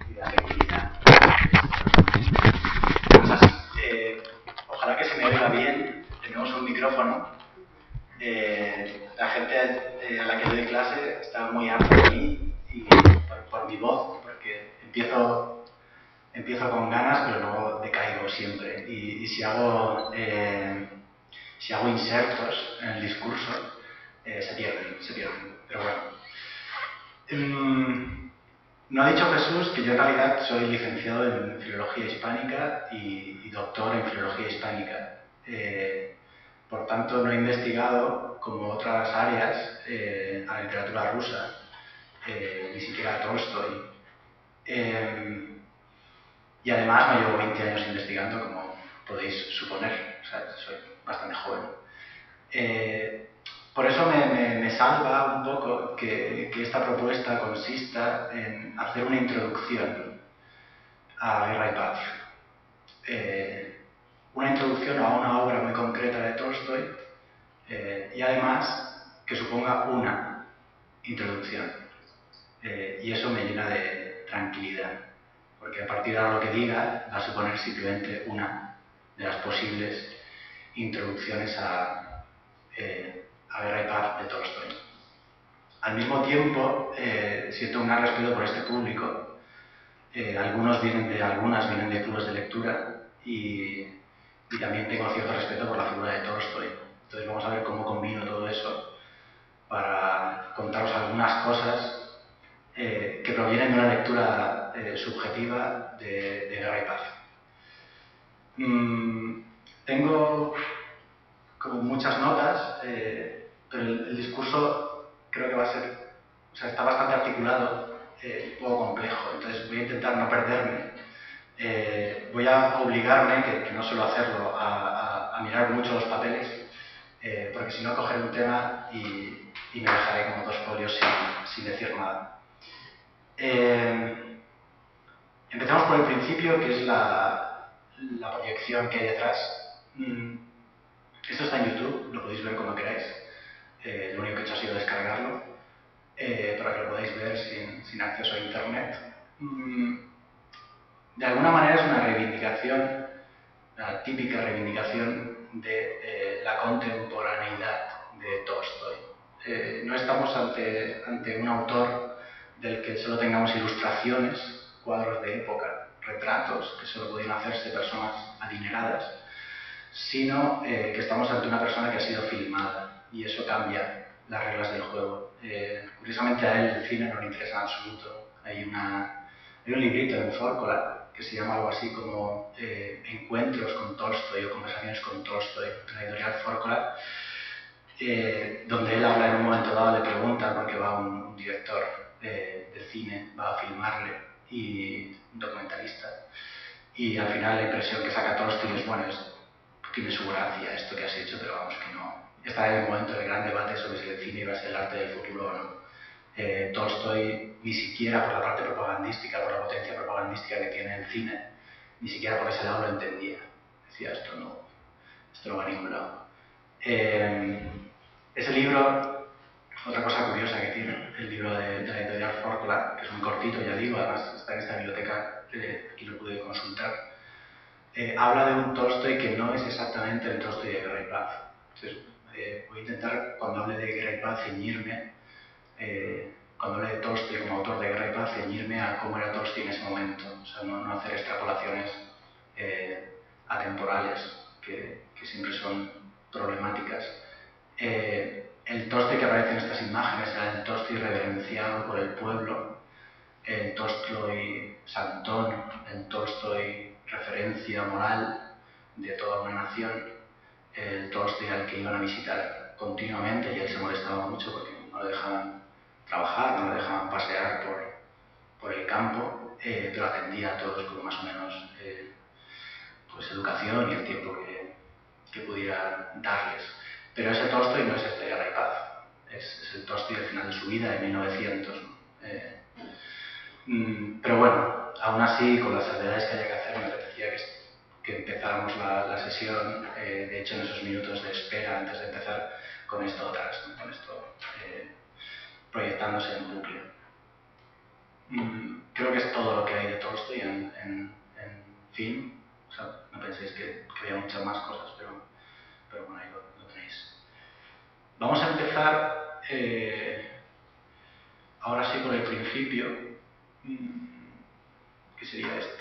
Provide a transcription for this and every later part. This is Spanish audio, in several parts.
y de la tranquilidad. Ojalá que se me oiga bien. Tenemos un micrófono. La gente a la que doy clase está muy harta de mí y por mi voz, porque empiezo con ganas, pero luego decaigo siempre. Y si hago insertos en el discurso, se pierden. Pero bueno. No ha dicho Jesús que yo en realidad soy licenciado en Filología Hispánica y doctor en Filología Hispánica. Por tanto, no he investigado, como otras áreas, a la literatura rusa, ni siquiera a Tolstoy. Y además no llevo 20 años investigando, como podéis suponer. O sea, soy bastante joven. Por eso me salva un poco que esta propuesta consista en hacer una introducción a Guerra y Paz. Una introducción a una obra muy concreta de Tolstoy y además que suponga una introducción. Y eso me llena de tranquilidad, porque a partir de ahora lo que diga va a suponer simplemente una de las posibles introducciones a Guerra y Paz de Tolstoy. Al mismo tiempo, siento un gran respeto por este público. Algunas vienen de clubes de lectura y también tengo cierto respeto por la figura de Tolstoy. Entonces vamos a ver cómo combino todo eso para contaros algunas cosas que provienen de una lectura subjetiva de Guerra y Paz. Tengo como muchas notas, pero el discurso creo que va a ser, o sea, está bastante articulado, un poco complejo, entonces voy a intentar no perderme. Voy a obligarme, que no suelo hacerlo, a mirar mucho los papeles, porque si no cogeré un tema y me dejaré como 2 folios sin decir nada. Empezamos por el principio, que es la proyección que hay detrás. Esto está en YouTube, lo podéis ver como queráis. Lo único que he hecho ha sido descargarlo para que lo podáis ver sin acceso a internet. De alguna manera es una reivindicación, una típica reivindicación de la contemporaneidad de Tolstoy. No estamos ante un autor del que solo tengamos ilustraciones, cuadros de época, retratos que solo podían hacerse personas adineradas, sino que estamos ante una persona que ha sido filmada, y eso cambia las reglas del juego. Curiosamente a él el cine no le interesa en absoluto. Hay un librito en Fórcola que se llama algo así como Encuentros con Tolstoy o Conversaciones con Tolstoy, en la editorial Fórcola, donde él habla en un momento dado, le pregunta, porque va un director de cine, va a filmarle, y un documentalista, y al final la impresión que saca Tolstoy es, bueno, tiene su gracia esto que has hecho, pero vamos, que no. Está en el momento del gran debate sobre si el cine iba a ser el arte del futuro o no. Tolstoy, ni siquiera por la parte propagandística, por la potencia propagandística que tiene el cine, ni siquiera por ese lado lo entendía. Decía, esto no va a ningún lado. Ese libro, otra cosa curiosa que tiene, el libro de la editorial Fórcola, que es muy cortito, ya digo, además está en esta biblioteca y lo pude consultar, habla de un Tolstoy que no es exactamente el Tolstoy de Guerra y Paz. Entonces, voy a intentar, cuando hable de Guerra y Paz, ceñirme, cuando hable de Tolstoy como autor de Guerra y Paz, ceñirme a cómo era Tolstoy en ese momento. O sea, no hacer extrapolaciones atemporales, que siempre son problemáticas. El Tolstoy que aparece en estas imágenes era el Tolstoy reverenciado por el pueblo, el Tolstoy santón, el Tolstoy referencia moral de toda una nación, el Tolstoy al que iban a visitar continuamente, y él se molestaba mucho porque no le dejaban trabajar, no le dejaban pasear por el campo, pero atendía a todos con más o menos pues educación y el tiempo que pudiera darles. Pero ese Tolstoy no es este Guerra y Paz, es el Tolstoy al final de su vida, en 1900. Pero bueno, aún así, con las salvedades que haya que hacer, me apetecía que empezáramos la sesión, de hecho en esos minutos de espera antes de empezar, con esto atrás, ¿no? Con esto proyectándose en bucle. creo que es todo lo que hay de Tolstoy en fin. O sea, no penséis que había muchas más cosas, pero bueno, ahí lo tenéis. Vamos a empezar ahora sí por el principio, que sería este.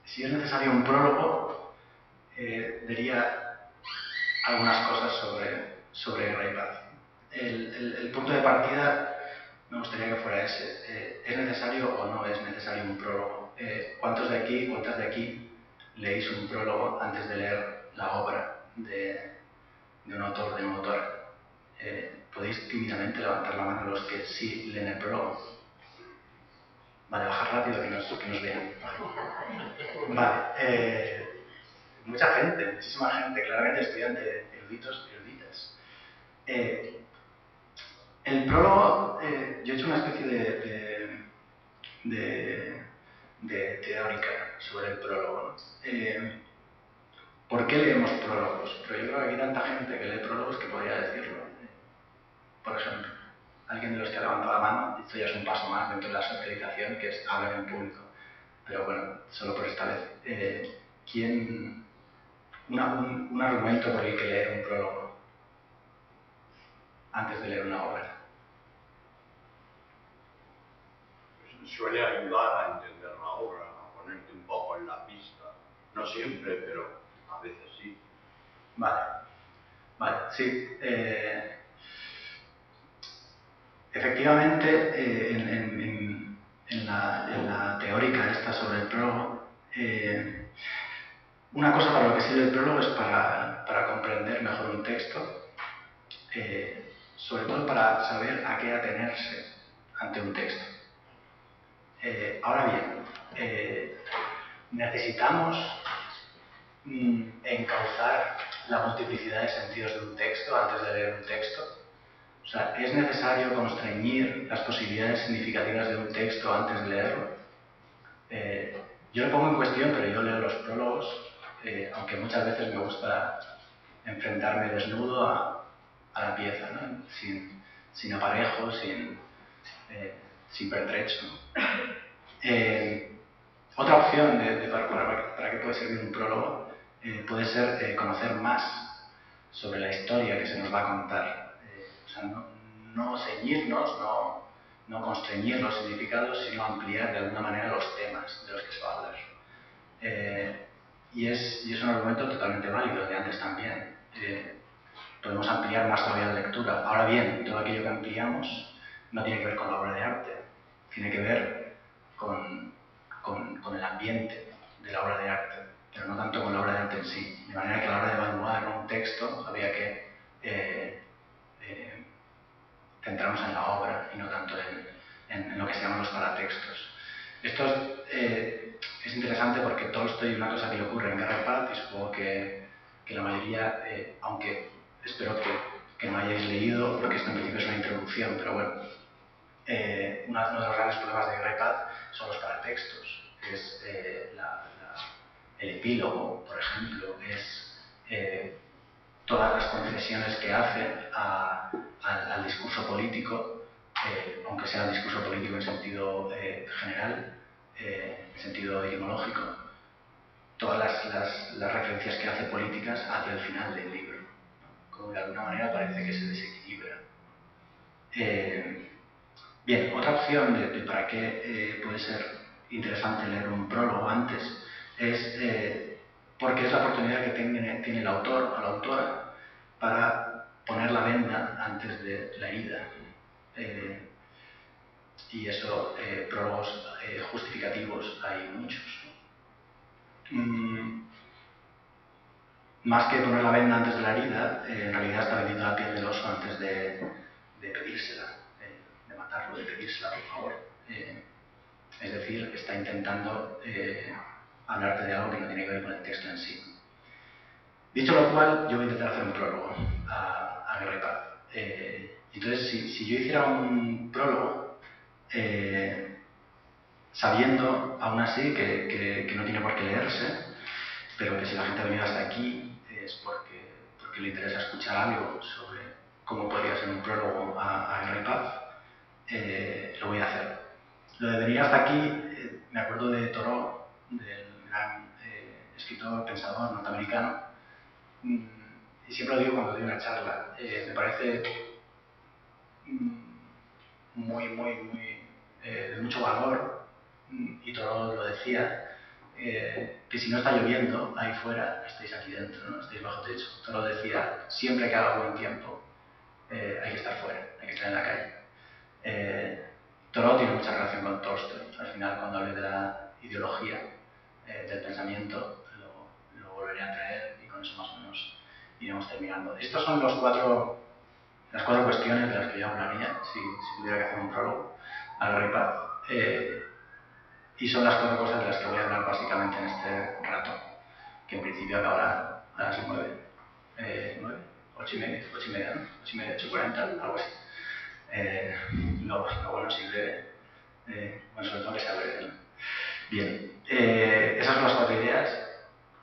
Si es necesario un prólogo, diría algunas cosas sobre Guerra y Paz. El punto de partida me gustaría que fuera ese. ¿Es necesario o no es necesario un prólogo? ¿Cuántas de aquí leéis un prólogo antes de leer la obra de un autor, de una autora? ¿Podéis tímidamente levantar la mano los que sí leen el prólogo? Vale, bajar rápido que nos vean. Vale. Mucha gente, muchísima gente, claramente estudiantes, eruditos, eruditas. El prólogo, yo he hecho una especie de teórica sobre el prólogo. ¿Por qué leemos prólogos? Pero yo creo que hay tanta gente que lee prólogos que podría decirlo. Por ejemplo, alguien de los que ha levantado la mano, esto ya es un paso más dentro de la socialización, que es hablar en público. Pero bueno, solo por esta vez. Un argumento por el que leer un prólogo antes de leer una obra. Suele ayudar a entender la obra, a ponerte un poco en la pista. No siempre, pero a veces sí. Vale, sí. Efectivamente, en la teórica esta sobre el prólogo, una cosa para lo que sirve el prólogo es para comprender mejor un texto, sobre todo para saber a qué atenerse ante un texto. Ahora bien, necesitamos encauzar la multiplicidad de sentidos de un texto antes de leer un texto. O sea, ¿es necesario constreñir las posibilidades significativas de un texto antes de leerlo? Yo lo pongo en cuestión, pero yo leo los prólogos, aunque muchas veces me gusta enfrentarme desnudo a la pieza, ¿no? sin aparejo, sin pertrecho. Otra opción para qué puede servir un prólogo puede ser conocer más sobre la historia que se nos va a contar. O sea, no ceñirnos, no constreñir los significados, sino ampliar de alguna manera los temas de los que se va a hablar. Y es un argumento totalmente válido, de antes también. Podemos ampliar más todavía la lectura. Ahora bien, todo aquello que ampliamos no tiene que ver con la obra de arte, tiene que ver con el ambiente de la obra de arte, pero no tanto con la obra de arte en sí. De manera que a la hora de evaluar un texto había que centrarnos en la obra y no tanto en lo que se llaman los paratextos. Esto es interesante porque Tolstoy, una cosa que le ocurre en Guerra y Paz, y supongo que la mayoría, aunque espero que no hayáis leído, porque esto en principio es una introducción, pero bueno, uno de los grandes problemas de Guerra y Paz son los paratextos. Es el epílogo, por ejemplo, es todas las concesiones que hace al discurso político, aunque sea el discurso político en sentido general, en sentido ideológico, todas las referencias que hace políticas hacia el final del libro, ¿no? Como de alguna manera parece que se desequilibra. Bien, otra opción de para qué puede ser interesante leer un prólogo antes es porque es la oportunidad que tiene el autor o la autora para poner la venda antes de la herida. Y eso, prólogos justificativos hay muchos. Más que poner la venda antes de la herida, en realidad está vendiendo la piel del oso antes de pedírsela, de matarlo, de pedírsela, por favor. Es decir, está intentando hablarte de algo que no tiene que ver con el texto en sí. Dicho lo cual, yo voy a intentar hacer un prólogo a Guerra y Paz. Entonces, si yo hiciera un prólogo, sabiendo aún así que no tiene por qué leerse, pero que si la gente ha venido hasta aquí es porque porque le interesa escuchar algo sobre cómo podría ser un prólogo a Guerra y Paz, lo voy a hacer. Lo de venir hasta aquí, me acuerdo de Thoreau, del gran escritor, pensador norteamericano, y siempre lo digo cuando doy una charla, me parece de mucho valor, y Thoreau lo decía, que si no está lloviendo ahí fuera, estáis aquí dentro, ¿no? Estáis bajo techo. Thoreau decía, siempre que haga buen tiempo, hay que estar fuera, hay que estar en la calle. Thoreau tiene mucha relación con Tolstoy. Al final, cuando hable de la ideología del pensamiento, lo volveré a traer y con eso más o menos iremos terminando. Estas son las cuatro cuestiones de las que yo hablaría si tuviera que hacer un prólogo a Guerra y Paz. Y son las cuatro cosas de las que voy a hablar básicamente en este rato, que en principio acabará a las 9. 9, 8:30, ¿no? 8:30, 8:40, algo así. Lo bueno si breve. Bueno, sobre todo que sea breve, ¿no? Bien, esas son las cuatro ideas.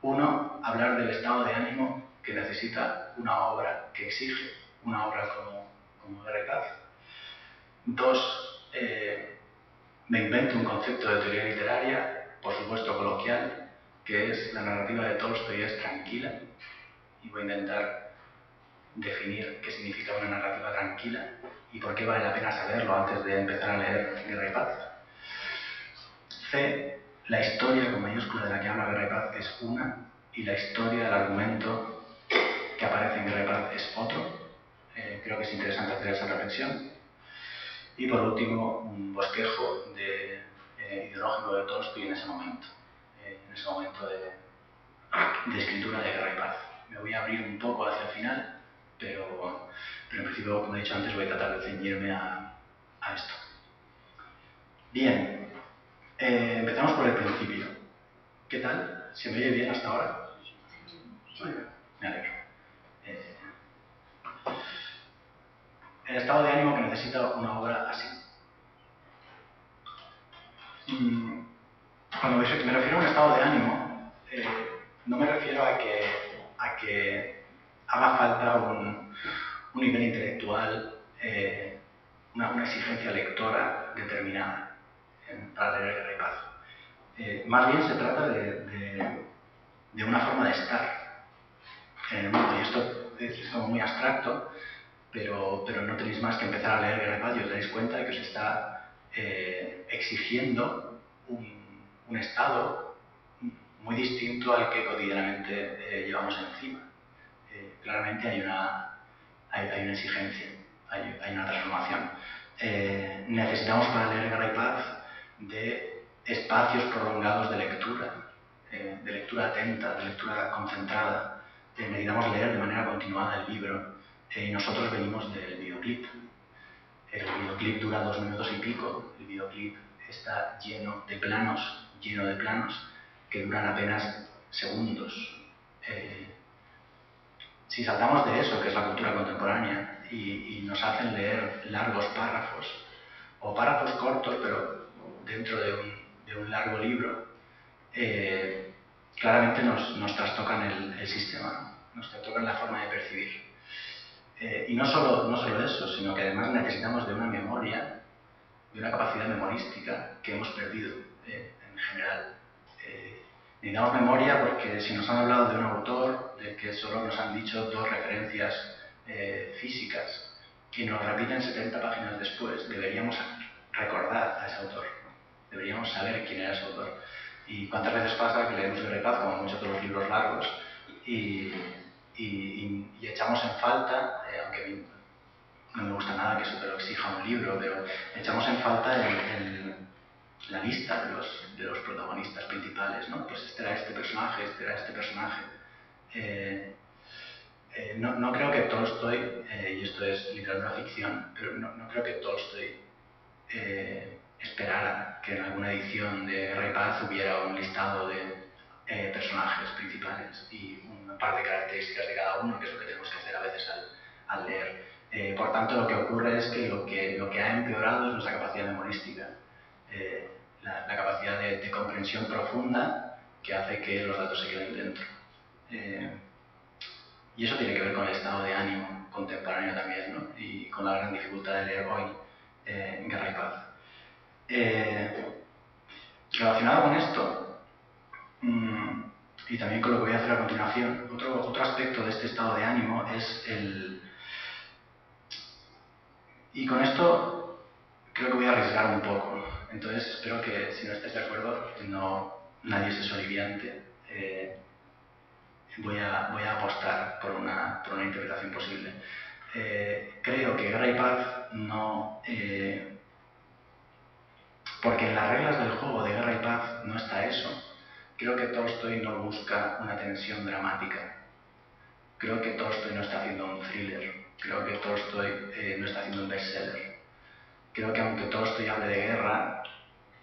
Uno, hablar del estado de ánimo que necesita una obra, que exige una obra como Guerra y Paz. Dos, me invento un concepto de teoría literaria, por supuesto coloquial, que es la narrativa de Tolstoy es tranquila, y voy a intentar definir qué significa una narrativa tranquila y por qué vale la pena saberlo antes de empezar a leer Guerra y Paz. C, la historia con mayúscula de la que habla Guerra y Paz es una, y la historia, el argumento que aparece en Guerra y Paz es otro. Creo que es interesante hacer esa reflexión. Y por último, un bosquejo ideológico de Tolstoy en ese momento de escritura de Guerra y Paz. Me voy a abrir un poco hacia el final, pero en principio, como he dicho antes, voy a tratar de ceñirme a esto. Bien, empezamos por el principio. ¿Qué tal? ¿Se me oye bien hasta ahora? Vale, me alegro. El estado de ánimo que necesita una obra así. Cuando me refiero a un estado de ánimo, no me refiero a que haga falta un nivel intelectual, una exigencia lectora determinada para leer Guerra y Paz. Más bien se trata de una forma de estar en el mundo, y esto es como muy abstracto, pero no tenéis más que empezar a leer Guerra y Paz y os daréis cuenta de que os está exigiendo un estado muy distinto al que cotidianamente llevamos encima. Claramente hay una exigencia, hay una transformación. Necesitamos para leer Guerra y Paz de espacios prolongados de lectura atenta, de lectura concentrada. Necesitamos leer de manera continuada el libro, y nosotros venimos del videoclip. El videoclip dura 2 minutos y pico. El videoclip está lleno de planos que duran apenas segundos. Si saltamos de eso, que es la cultura contemporánea, y nos hacen leer largos párrafos, o párrafos cortos, pero dentro de un largo libro, claramente nos trastocan el sistema, nos trastocan la forma de percibir. Y no solo eso, sino que además necesitamos de una memoria, de una capacidad memorística que hemos perdido en general. Necesitamos memoria porque si nos han hablado de un autor, de que solo nos han dicho 2 referencias físicas y nos repiten 70 páginas después, deberíamos recordar a ese autor, deberíamos saber quién era ese autor. Y cuántas veces pasa que leemos Guerra y Paz, como muchos de los libros largos, y echamos en falta, aunque no me gusta nada que eso te lo exija un libro, pero echamos en falta la lista de los protagonistas principales, ¿no? Pues este era este personaje, este era este personaje. No creo que Tolstoy, y esto es literatura ficción, pero no creo que Tolstoy esperara que en alguna edición de Guerra y Paz hubiera un listado de personajes principales y un par de características de cada uno, que es lo que tenemos que hacer a veces al leer. Por tanto, lo que ocurre es que lo que ha empeorado es nuestra capacidad memorística, la capacidad de comprensión profunda que hace que los datos se queden dentro. Y eso tiene que ver con el estado de ánimo contemporáneo también, ¿no? Y con la gran dificultad de leer hoy Guerra y Paz. Relacionado con esto, y también con lo que voy a hacer a continuación, otro aspecto de este estado de ánimo es el... Y con esto creo que voy a arriesgar un poco. Entonces espero que, si no estáis de acuerdo, nadie se soliviante. Voy a apostar por una interpretación posible. Creo que Guerra y Paz no... porque en las reglas del juego de Guerra y Paz no está eso. Creo que Tolstoy no busca una tensión dramática. Creo que Tolstoy no está haciendo un thriller. Creo que Tolstoy no está haciendo un bestseller. Creo que aunque Tolstoy hable de guerra,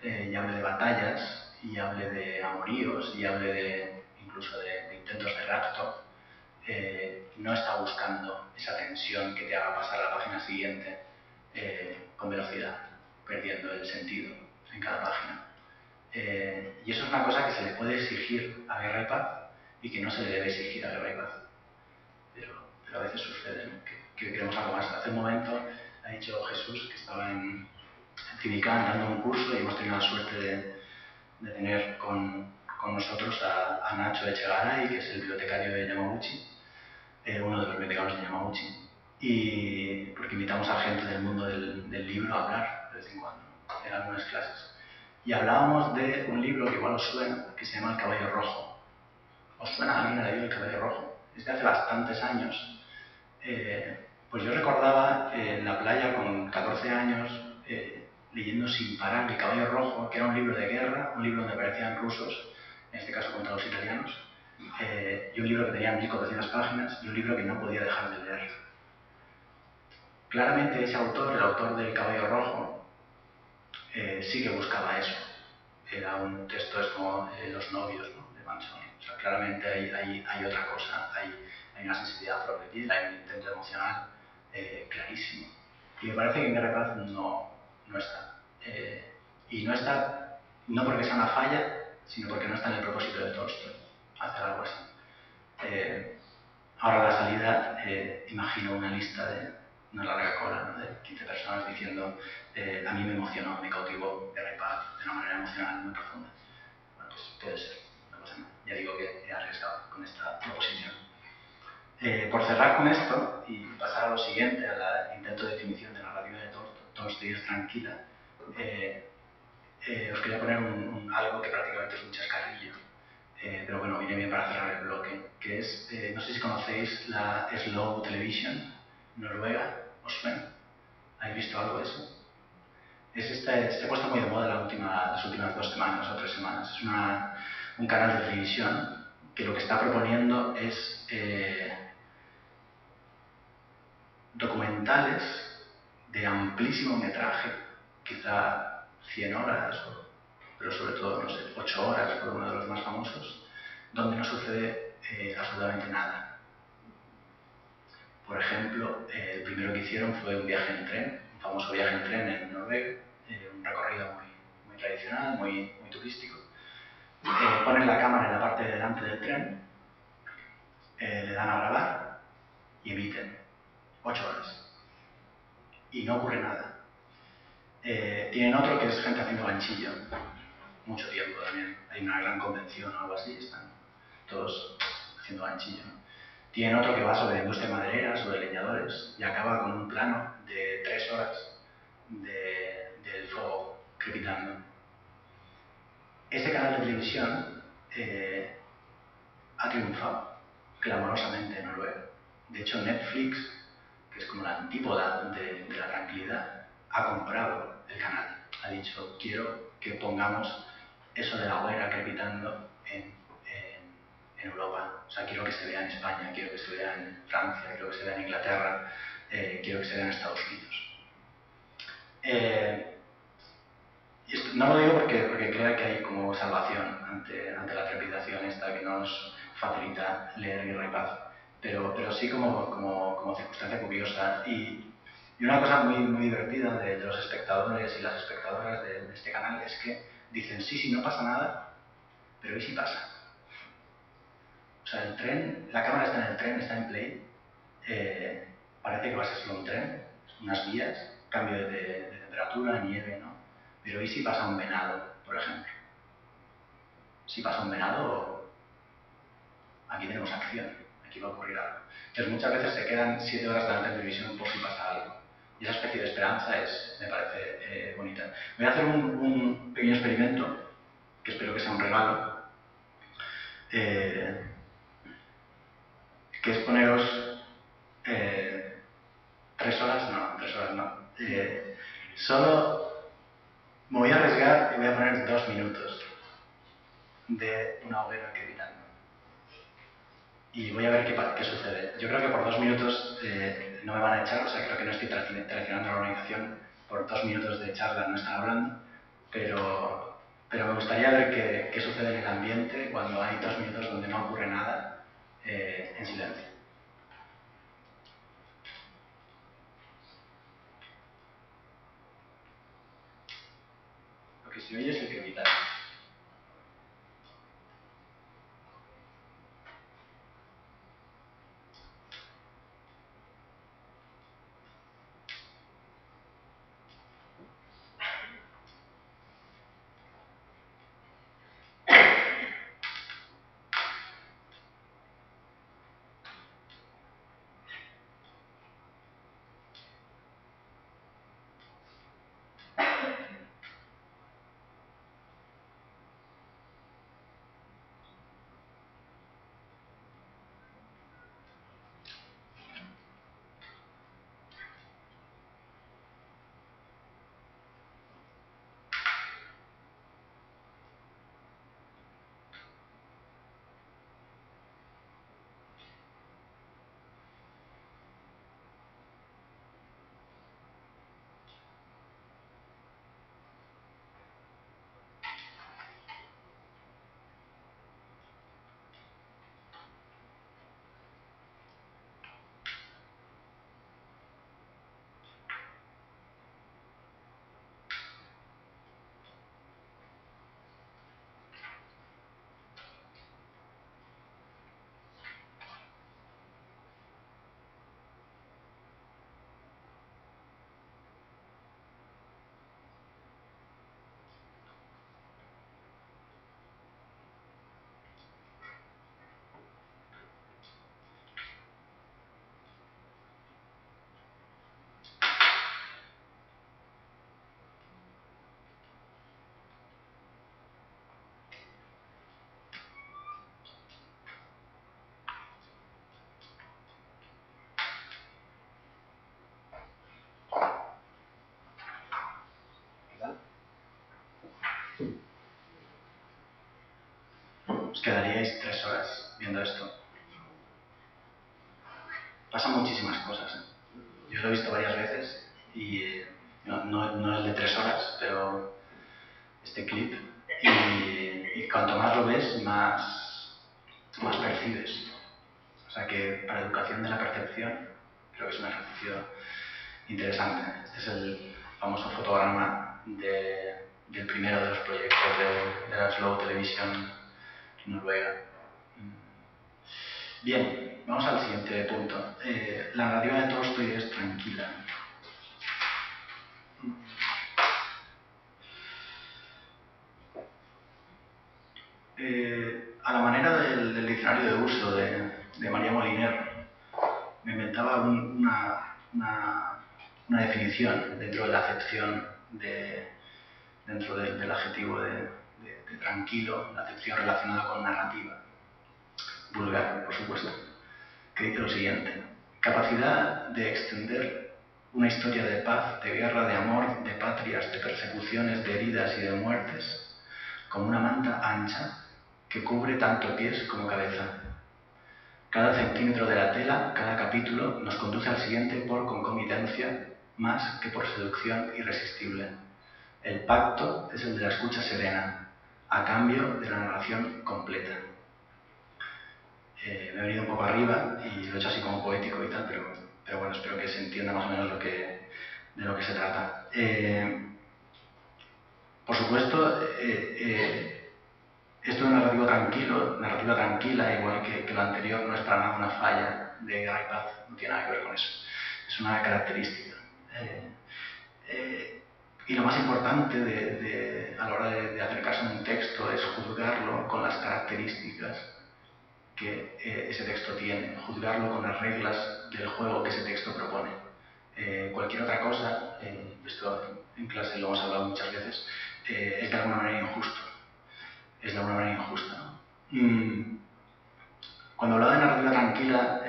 y hable de batallas, y hable de amoríos, y hable incluso de intentos de rapto, no está buscando esa tensión que te haga pasar a la página siguiente con velocidad, perdiendo el sentido en cada página. Y eso es una cosa que se le puede exigir a Guerra y Paz y que no se le debe exigir a Guerra y Paz. Pero a veces sucede, ¿no? que queremos algo más. Hace un momento ha dicho Jesús que estaba en Civicán dando un curso y hemos tenido la suerte de tener con nosotros a Nacho Echegaray, que es el bibliotecario de Yamaguchi, uno de los bibliotecarios de Yamaguchi, y porque invitamos a gente del mundo del libro a hablar de vez en cuando, en algunas clases. Y hablábamos de un libro que igual os suena, que se llama El caballo rojo. ¿Os suena a alguien a leído El caballo rojo? Es de hace bastantes años. Pues yo recordaba en la playa con 14 años leyendo sin parar El caballo rojo, que era un libro de guerra, un libro donde aparecían rusos, en este caso contra los italianos, y un libro que tenía 1400 páginas y un libro que no podía dejar de leer. Claramente ese autor, el autor del caballo rojo, sí que buscaba eso. Era un texto, es como Los novios, ¿no?, de Manzoni. O sea, claramente hay otra cosa, hay una sensibilidad flor de piel, hay un intento emocional clarísimo. Y me parece que en Guerra y Paz no está. Y no está, no porque sea una falla, sino porque no está en el propósito de Tolstoy hacer algo así. Ahora a la salida imagino una lista de una larga cola, ¿no?, de 15 personas diciendo a mí me emocionó, me cautivó Guerra y Paz de una manera emocional muy profunda. Bueno, pues puede ser, no pasa nada. Ya digo que he arriesgado con esta proposición. Por cerrar con esto y pasar a lo siguiente, al intento de definición de narrativa de Tolstoy es tranquila, os quería poner algo que prácticamente es un chascarrillo, pero bueno, viene bien para cerrar el bloque, que es, no sé si conocéis la Slow Television noruega, ¿os suena? ¿Habéis visto algo de eso? Se ha puesto muy de moda las últimas 2 semanas o 3 semanas. Es un canal de televisión que lo que está proponiendo es documentales de amplísimo metraje, quizá 100 horas, pero sobre todo, no sé, 8 horas por uno de los más famosos, donde no sucede absolutamente nada. Por ejemplo, el primero que hicieron fue un viaje en tren, un famoso viaje en tren en Noruega, un recorrido muy tradicional, muy turístico. Ponen la cámara en la parte de delante del tren, le dan a grabar y emiten 8 horas. Y no ocurre nada. Tienen otro que es gente haciendo ganchillo, mucho tiempo también. Hay una gran convención o algo así, están todos haciendo ganchillo. Tienen otro que va sobre industria maderera, sobre leñadores, y acaba con un plano de 3 horas del fuego crepitando. Este canal de televisión ha triunfado clamorosamente en Noruega. De hecho, Netflix, que es como la antípoda de la tranquilidad, ha comprado el canal. Ha dicho, quiero que pongamos eso de la hoguera crepitando en Europa. O sea, quiero que se vea en España, quiero que se vea en Francia, quiero que se vea en Inglaterra, quiero que se vea en Estados Unidos. Y esto, no lo digo porque crea que hay como salvación ante la trepidación esta que nos facilita leer Guerra y Paz, pero sí como circunstancia curiosa. Y una cosa muy divertida de los espectadores y las espectadoras de este canal es que dicen, sí, no pasa nada, pero ¿y si pasa? sea, el tren, la cámara está en el tren, está en play, parece que va a ser solo un tren, unas vías, cambio de temperatura, nieve, ¿no? Pero ¿y si pasa un venado, por ejemplo? Si pasa un venado, aquí tenemos acción, aquí va a ocurrir algo. Entonces muchas veces se quedan 7 horas delante de televisión por si pasa algo. Y esa especie de esperanza me parece bonita. Voy a hacer un pequeño experimento, que espero que sea un regalo, que es poneros 3 horas, no, 3 horas no. Solo me voy a arriesgar y voy a poner 2 minutos de una hoguera crepitando. Y voy a ver qué sucede. Yo creo que por 2 minutos no me van a echar, o sea, creo que no estoy traicionando a la organización. Por 2 minutos de charla no están hablando, pero me gustaría ver qué sucede en el ambiente cuando hay 2 minutos donde no ocurre nada en silencio. Lo que se oye es el crepitar. Os quedaríais 3 horas viendo esto. Pasan muchísimas cosas. Yo lo he visto varias veces y no el de 3 horas, pero este clip. Y cuanto más lo ves, más percibes. O sea que para educación de la percepción creo que es un ejercicio interesante. Este es el famoso fotograma del primero de los proyectos de la Slow Television noruega. Bien, vamos al siguiente punto. La narrativa de Tolstoy es tranquila. A la manera del diccionario de uso de María Moliner, me inventaba una definición dentro de la acepción dentro del adjetivo de tranquilo, la acepción relacionada con narrativa, vulgar, por supuesto, que dice lo siguiente: capacidad de extender una historia de paz, de guerra, de amor, de patrias, de persecuciones, de heridas y de muertes, como una manta ancha que cubre tanto pies como cabeza. Cada centímetro de la tela, cada capítulo, nos conduce al siguiente por concomitancia, más que por seducción irresistible. El pacto es el de la escucha serena, a cambio de la narración completa. Me he venido un poco arriba y lo he hecho así como poético y tal, pero bueno, espero que se entienda más o menos de lo que se trata. Por supuesto, esto de narrativo tranquilo, narrativa tranquila, igual que lo anterior, no es para nada una falla de Guerra y Paz, no tiene nada que ver con eso. Es una característica. Y lo más importante a la hora de acercarse a un texto es juzgarlo con las características que ese texto tiene, juzgarlo con las reglas del juego que ese texto propone. Cualquier otra cosa, esto en clase lo hemos hablado muchas veces, es de alguna manera injusto. Es de alguna manera injusta, ¿no? Cuando hablaba de narrativa tranquila,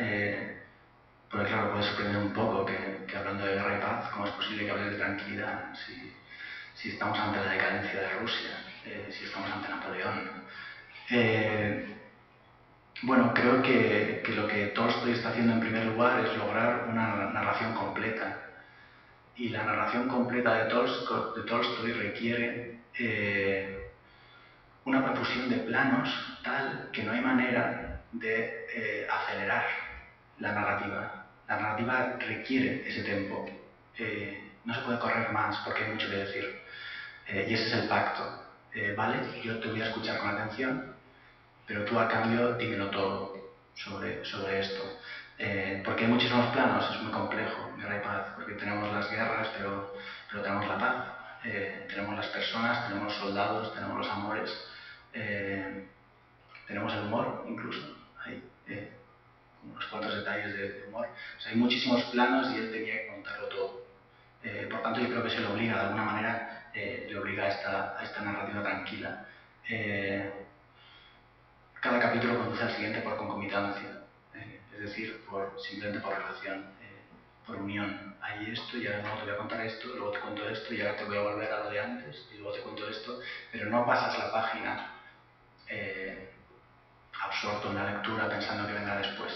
porque claro, puede sorprender un poco que hablando de guerra y paz, ¿cómo es posible que hable de tranquilidad si estamos ante la decadencia de Rusia, si estamos ante Napoleón? Bueno, creo que lo que Tolstoy está haciendo en primer lugar es lograr una narración completa. Y la narración completa de Tolstoy requiere una profusión de planos tal que no hay manera de acelerar la narrativa. La narrativa requiere ese tempo. No se puede correr más porque hay mucho que decir. Y ese es el pacto. Vale, yo te voy a escuchar con atención, pero tú a cambio dímelo todo sobre esto. Porque hay muchísimos planos, es muy complejo, guerra y paz, porque tenemos las guerras, pero tenemos la paz. Tenemos las personas, tenemos los soldados, tenemos los amores, tenemos el humor incluso. Hay unos cuantos detalles de humor. O sea, hay muchísimos planos y él tenía que contarlo todo. Por tanto, yo creo que se le obliga, de alguna manera, le obliga a esta narrativa tranquila. Cada capítulo conduce al siguiente por concomitancia, es decir, simplemente por relación, por unión. Hay esto y ahora luego te voy a contar esto, luego te cuento esto y ahora te voy a volver a lo de antes y luego te cuento esto, pero no pasas la página absorto en la lectura pensando que vendrá después.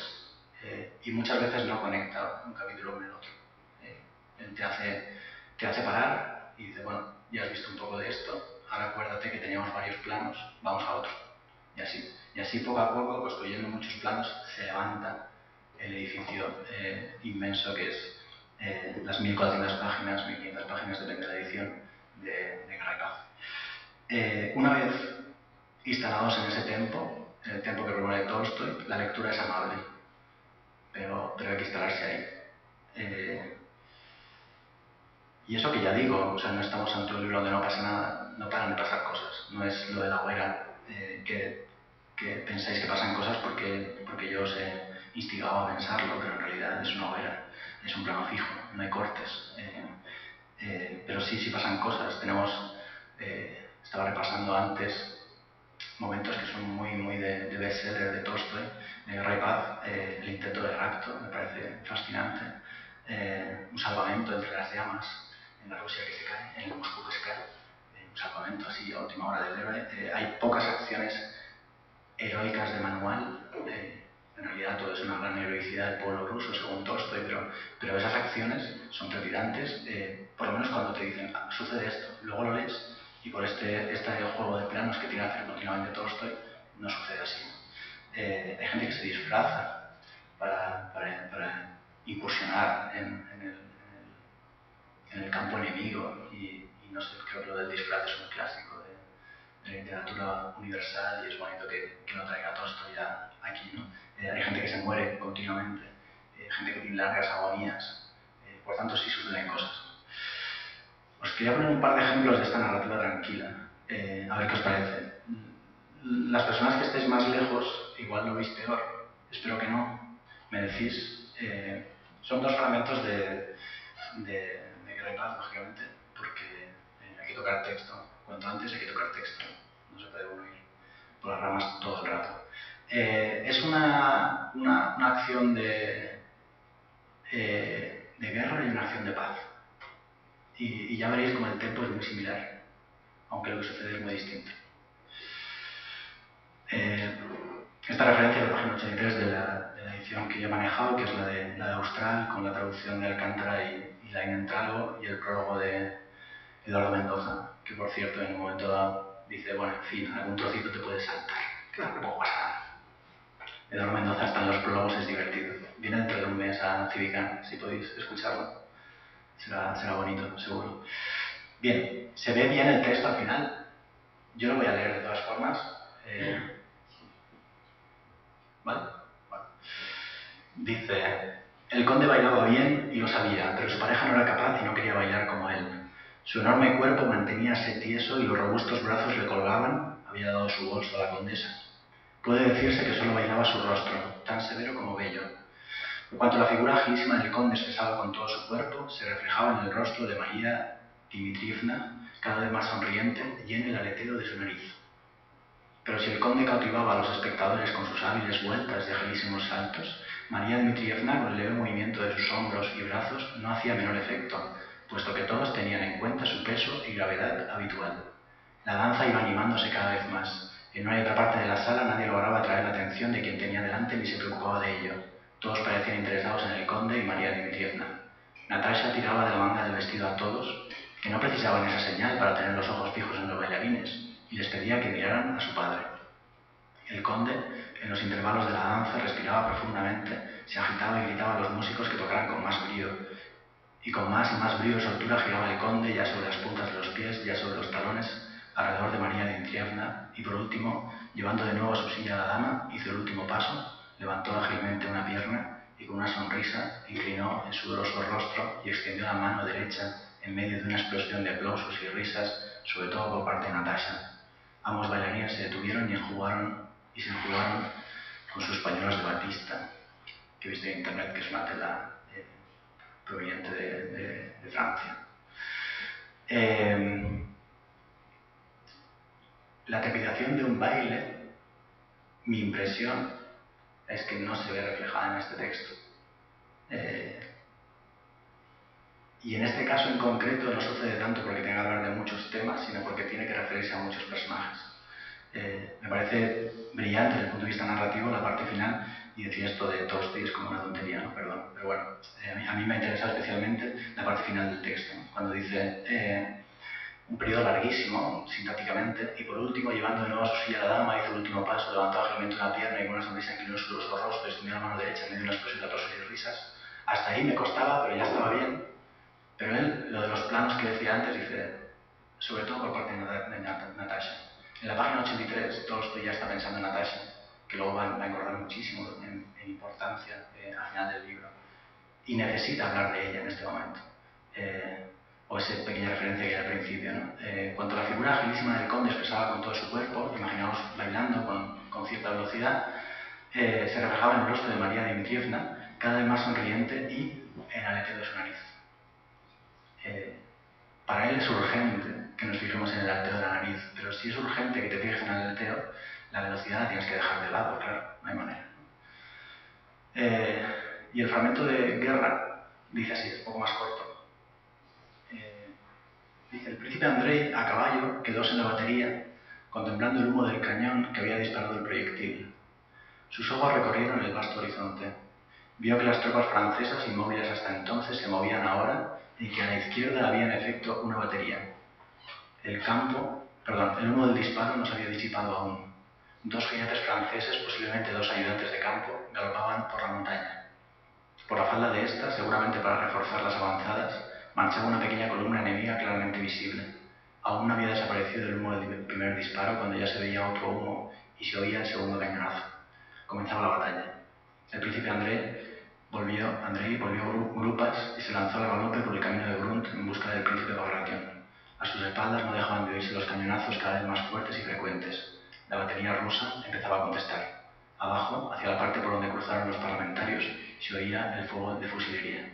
Y muchas veces no conecta un capítulo con el otro. Él te hace parar y dice, bueno, ya has visto un poco de esto, ahora acuérdate que teníamos varios planos, vamos a otro. Y así poco a poco, construyendo muchos planos, se levanta el edificio inmenso que es las 1400 páginas, 1500 páginas, depende de la edición, de Guerra y Paz. Una vez instalados en ese tempo, en el tempo que propone Tolstoy, la lectura es amable, pero hay que instalarse ahí. Y eso que ya digo, o sea, no estamos ante un libro donde no pasa nada, no paran de pasar cosas, no es lo de la hoguera que pensáis que pasan cosas porque yo os he instigado a pensarlo, pero en realidad es una hoguera, es un plano fijo, no hay cortes. Pero sí pasan cosas. Estaba repasando antes momentos que son muy de bestseller de Tolstoy, de Guerra y Paz, el intento de rapto, me parece fascinante, un salvamento entre las llamas, en la Rusia que se cae, en el Moscú que se cae, un salvamento así a última hora del héroe. Hay pocas acciones heroicas de manual, en realidad todo es una gran heroicidad del pueblo ruso según Tolstoy, pero esas acciones son trepidantes, por lo menos cuando te dicen sucede esto, luego lo lees y por este juego de planos que tiene que hacer continuamente Tolstoy no sucede así. Hay gente que se disfraza para incursionar en el campo enemigo y no sé, creo que lo del disfraz es un clásico de la literatura universal y es bonito que lo traiga Tolstoy ya aquí, ¿no? Hay gente que se muere continuamente, gente que tiene largas agonías, por tanto sí suceden cosas. Os quería poner un par de ejemplos de esta narrativa tranquila, a ver qué os parece. Las personas que estéis más lejos igual lo veis peor, espero que no, me decís. Son dos fragmentos de Guerra y Paz, lógicamente, porque hay que tocar texto. Cuanto antes hay que tocar texto, no se puede uno ir por las ramas todo el rato. Es una acción de guerra y una acción de paz. Y ya veréis como el tempo es muy similar, aunque lo que sucede es muy distinto. Esta referencia es la página 83 de la edición que yo he manejado, que es la de Austral, con la traducción de Alcántara y la Inentralgo, y el prólogo de Eduardo Mendoza, que por cierto en un momento dado dice, bueno, en fin, algún trocito te puedes saltar, que tampoco pasa nada. Eduardo Mendoza está en los prólogos, es divertido. Viene dentro de un mes a Civicán, si podéis escucharlo. Será bonito, seguro. Bien, se ve bien el texto al final. Yo lo voy a leer de todas formas. Dice: el conde bailaba bien y lo sabía, pero su pareja no era capaz y no quería bailar como él. Su enorme cuerpo manteníase tieso y los robustos brazos le colgaban. Había dado su bolso a la condesa. Puede decirse que solo bailaba su rostro, tan severo como bello. Por cuanto la figura agilísima del conde expresaba con todo su cuerpo, se reflejaba en el rostro de María Dmitrievna, cada vez más sonriente, y en el aleteo de su nariz. Pero si el conde cautivaba a los espectadores con sus hábiles vueltas y agilísimos saltos, María Dmitrievna, con el leve movimiento de sus hombros y brazos, no hacía menor efecto, puesto que todos tenían en cuenta su peso y gravedad habitual. La danza iba animándose cada vez más. En una y otra parte de la sala nadie lograba atraer la atención de quien tenía delante ni se preocupaba de ello. Todos parecían interesados en el conde y María Dmitrievna. Natasha tiraba de la manga del vestido a todos, que no precisaban esa señal para tener los ojos fijos en los bailarines, y les pedía que miraran a su padre. El conde, en los intervalos de la danza, respiraba profundamente, se agitaba y gritaba a los músicos que tocaran con más brío. Y con más y más brío y soltura giraba el conde, ya sobre las puntas de los pies, ya sobre los talones, alrededor de María Dmitrievna, y por último, llevando de nuevo a su silla a la dama, hizo el último paso, levantó ágilmente una pierna y con una sonrisa inclinó el sudoroso rostro y extendió la mano derecha en medio de una explosión de aplausos y risas, sobre todo por parte de Natasha. Ambos bailarines se detuvieron y se enjugaron con sus pañuelos de batista, que he visto en internet que es una tela proveniente de Francia. La trepidación de un baile, mi impresión es que no se ve reflejada en este texto. Y en este caso en concreto no sucede tanto porque tenga que hablar de muchos temas, sino porque tiene que referirse a muchos personajes. Me parece brillante desde el punto de vista narrativo la parte final, y decir esto de Tolstoy es como una tontería, ¿no? Perdón. Pero bueno, a mí me ha interesado especialmente la parte final del texto, ¿no? Cuando dice un periodo larguísimo, sintácticamente, y por último, llevando de nuevo a su silla a la dama, hizo el último paso, levantó ágilmente una pierna y con una sonrisa inclinó su rostro, extendió la mano derecha en medio de una explosión de aplausos y risas. Hasta ahí me costaba, pero ya estaba bien. Pero él, lo de los planos que decía antes, dice, sobre todo por parte de Natasha. En la página 83, Tolstoy ya está pensando en Natasha, que luego va a engordar muchísimo en importancia al final del libro. Y necesita hablar de ella en este momento. O esa pequeña referencia que hay al principio, ¿no? Cuanto la figura agilísima del conde expresaba con todo su cuerpo, imaginaos bailando con cierta velocidad, se reflejaba en el rostro de María Dmitrievna, cada vez más sonriente y en el aleteo de su nariz. Para él es urgente que nos fijemos en el aleteo de la nariz, pero si es urgente que te fijes en el aleteo, la velocidad la tienes que dejar de lado, claro, no hay manera. Y el fragmento de Guerra dice así, es un poco más corto. Dice: el príncipe Andrei, a caballo, quedóse en la batería, contemplando el humo del cañón que había disparado el proyectil. Sus ojos recorrieron el vasto horizonte. Vio que las tropas francesas, inmóviles hasta entonces, se movían ahora y que a la izquierda había en efecto una batería. El humo del disparo no se había disipado aún. Dos jinetes franceses, posiblemente dos ayudantes de campo, galopaban por la montaña. Por la falda de esta, seguramente para reforzar las avanzadas, marchaba una pequeña columna enemiga claramente visible. Aún no había desaparecido el humo del primer disparo cuando ya se veía otro humo y se oía el segundo cañonazo. Comenzaba la batalla. El príncipe Andrei volvió grupas y se lanzó al galope por el camino de Brunt en busca del príncipe Bagration. A sus espaldas no dejaban de oírse los cañonazos cada vez más fuertes y frecuentes. La batería rusa empezaba a contestar. Abajo, hacia la parte por donde cruzaron los parlamentarios, se oía el fuego de fusilería.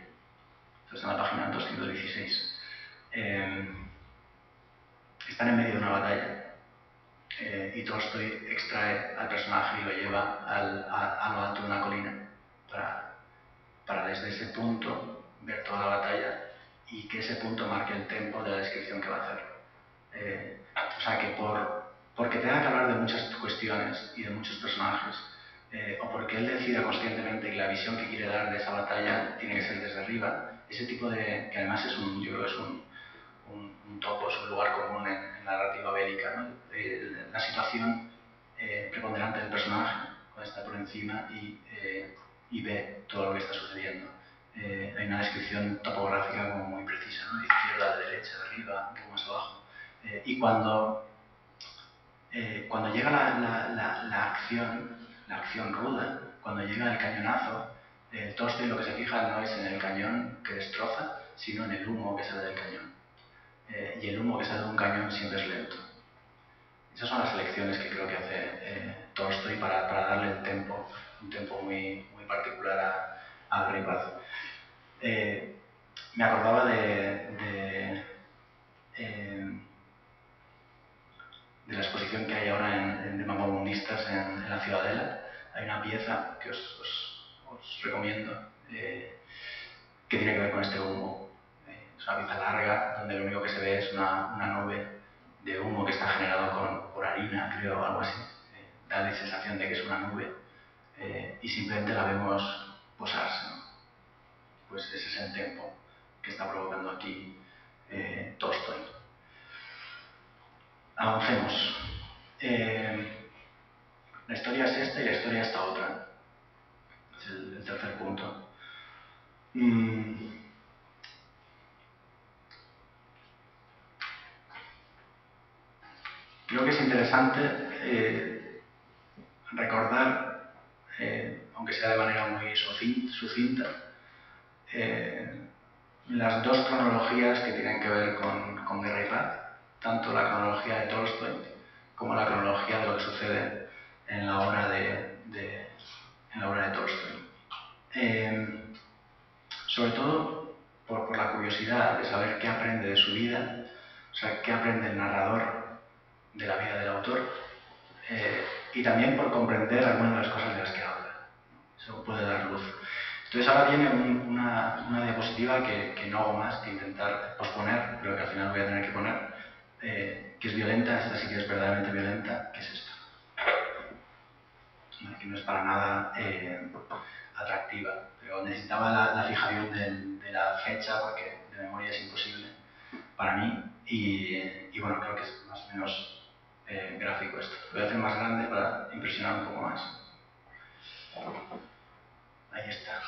Esto está en la página 216. Están en medio de una batalla. Y Tolstoy extrae al personaje y lo lleva a lo alto de una colina para desde ese punto ver toda la batalla y que ese punto marque el tempo de la descripción que va a hacer. O sea que porque tenga que hablar de muchas cuestiones y de muchos personajes, o porque él decida conscientemente que la visión que quiere dar de esa batalla tiene que ser desde arriba, ese tipo de, que además es yo creo que es un topo, es un lugar común en la narrativa bélica, ¿no? La situación preponderante del personaje, cuando está por encima y ve todo lo que está sucediendo. Hay una descripción topográfica como muy precisa, ¿no? De izquierda, de derecha, de arriba, un poco más abajo. Y cuando llega la acción ruda, cuando llega el cañonazo, Tolstói lo que se fija no es en el cañón que destroza, sino en el humo que sale del cañón. Y el humo que sale de un cañón siempre es lento. Esas son las elecciones que creo que hace Tolstói para darle un tempo muy, muy particular a Guerra y Paz. Me acordaba de la exposición que hay ahora de Mapamundistas en la Ciudadela. Hay una pieza que os recomiendo que tiene que ver con este humo. Es una pieza larga donde lo único que se ve es una nube de humo que está generado por harina, creo, o algo así. Da la sensación de que es una nube y simplemente la vemos posarse, ¿no? Pues ese es el tempo que está provocando aquí Tolstói. Avancemos. La historia es esta y la historia esta otra. Es el tercer punto. Creo que es interesante recordar, aunque sea de manera muy sucinta, las dos cronologías que tienen que ver con Guerra y Paz, tanto la cronología de Tolstói como la cronología de lo que sucede en la obra de Tolstói. Sobre todo por la curiosidad de saber qué aprende de su vida, o sea, qué aprende el narrador de la vida del autor, y también por comprender algunas de las cosas de las que habla. Eso puede dar luz. Entonces ahora viene una diapositiva que no hago más que intentar posponer, pero que al final voy a tener que poner, que es violenta, esta sí que es verdaderamente violenta, que es esta. Que no es para nada atractiva, pero necesitaba la fijación de la fecha porque de memoria es imposible para mí y bueno, creo que es más o menos gráfico esto. Lo voy a hacer más grande para impresionar un poco más. Ahí está.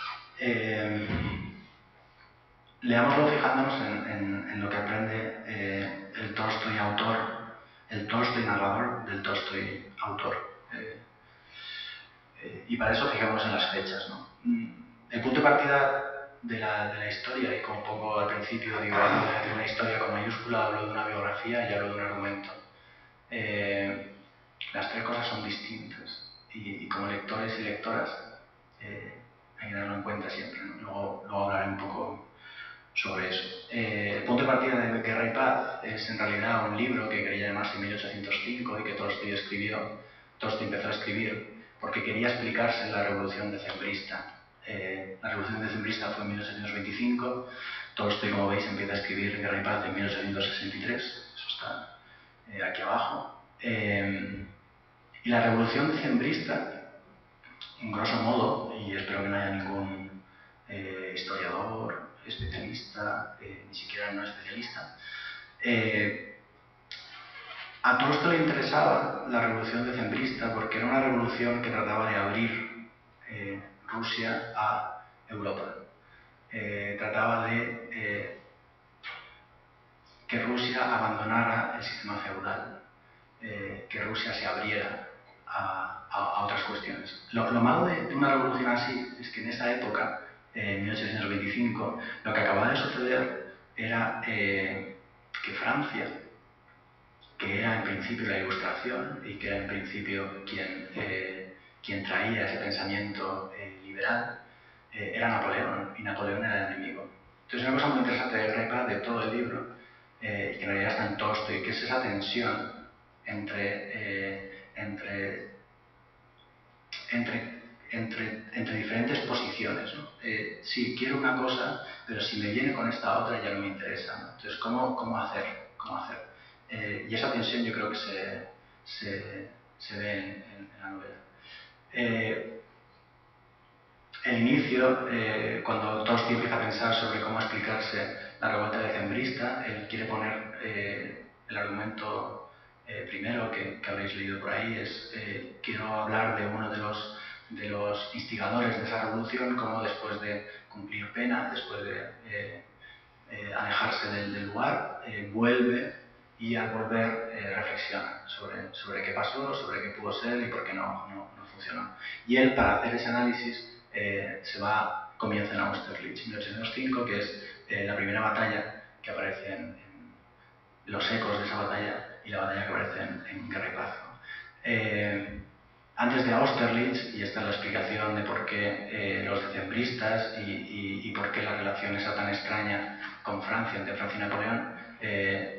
Leámoslo fijándonos en lo que aprende el Tolstói autor, el Tolstói narrador del Tolstói autor. Y para eso fijémonos en las fechas, ¿no? El punto de partida de la historia, y como pongo al principio, digo, hablo de una historia con mayúscula, hablo de una biografía y hablo de un argumento. Las tres cosas son distintas y como lectores y lectoras hay que tenerlo en cuenta siempre, ¿no? Luego hablaré un poco sobre eso. El punto de partida de Guerra y Paz es en realidad un libro que quería llamarse 1805 y que Tolstói empezó a escribir porque quería explicarse la revolución decembrista. La revolución decembrista fue en 1825, Tolstói, como veis, empieza a escribir Guerra y Paz en 1863, eso está aquí abajo. Y la revolución decembrista, en grosso modo, y espero que no haya ningún historiador, especialista, ni siquiera no especialista, a Tolstói le interesaba la revolución decembrista porque era una revolución que trataba de abrir Rusia a Europa. Trataba de que Rusia abandonara el sistema feudal, que Rusia se abriera a otras cuestiones. Lo malo de una revolución así es que en esa época, en 1825, lo que acababa de suceder era que Francia, que era en principio la Ilustración y que era en principio quien traía ese pensamiento liberal, era Napoleón, y Napoleón era el enemigo. Entonces, una cosa muy interesante de Guerra y Paz, de todo el libro, y que en realidad está en Tolstói, que es esa tensión entre diferentes posiciones, ¿no? Sí, quiero una cosa, pero si me viene con esta otra ya no me interesa, ¿no? Entonces, ¿cómo hacer? Y esa tensión yo creo que se ve en la novela. El inicio, cuando Tolstói empieza a pensar sobre cómo explicarse la revuelta decembrista, él quiere poner el argumento primero que habréis leído por ahí, es quiero hablar de uno de los instigadores de esa revolución, como después de cumplir pena, después de alejarse del lugar, vuelve y al volver reflexiona sobre qué pasó, sobre qué pudo ser y por qué no funcionó. Y él, para hacer ese análisis, comienza en Austerlitz, 1805, que es la primera batalla que aparece en los ecos de esa batalla y la batalla que aparece en Guerra y Paz, ¿no? Antes de Austerlitz, y esta es la explicación de por qué los decembristas y por qué la relación esa tan extraña con Francia, entre Francia y Napoleón,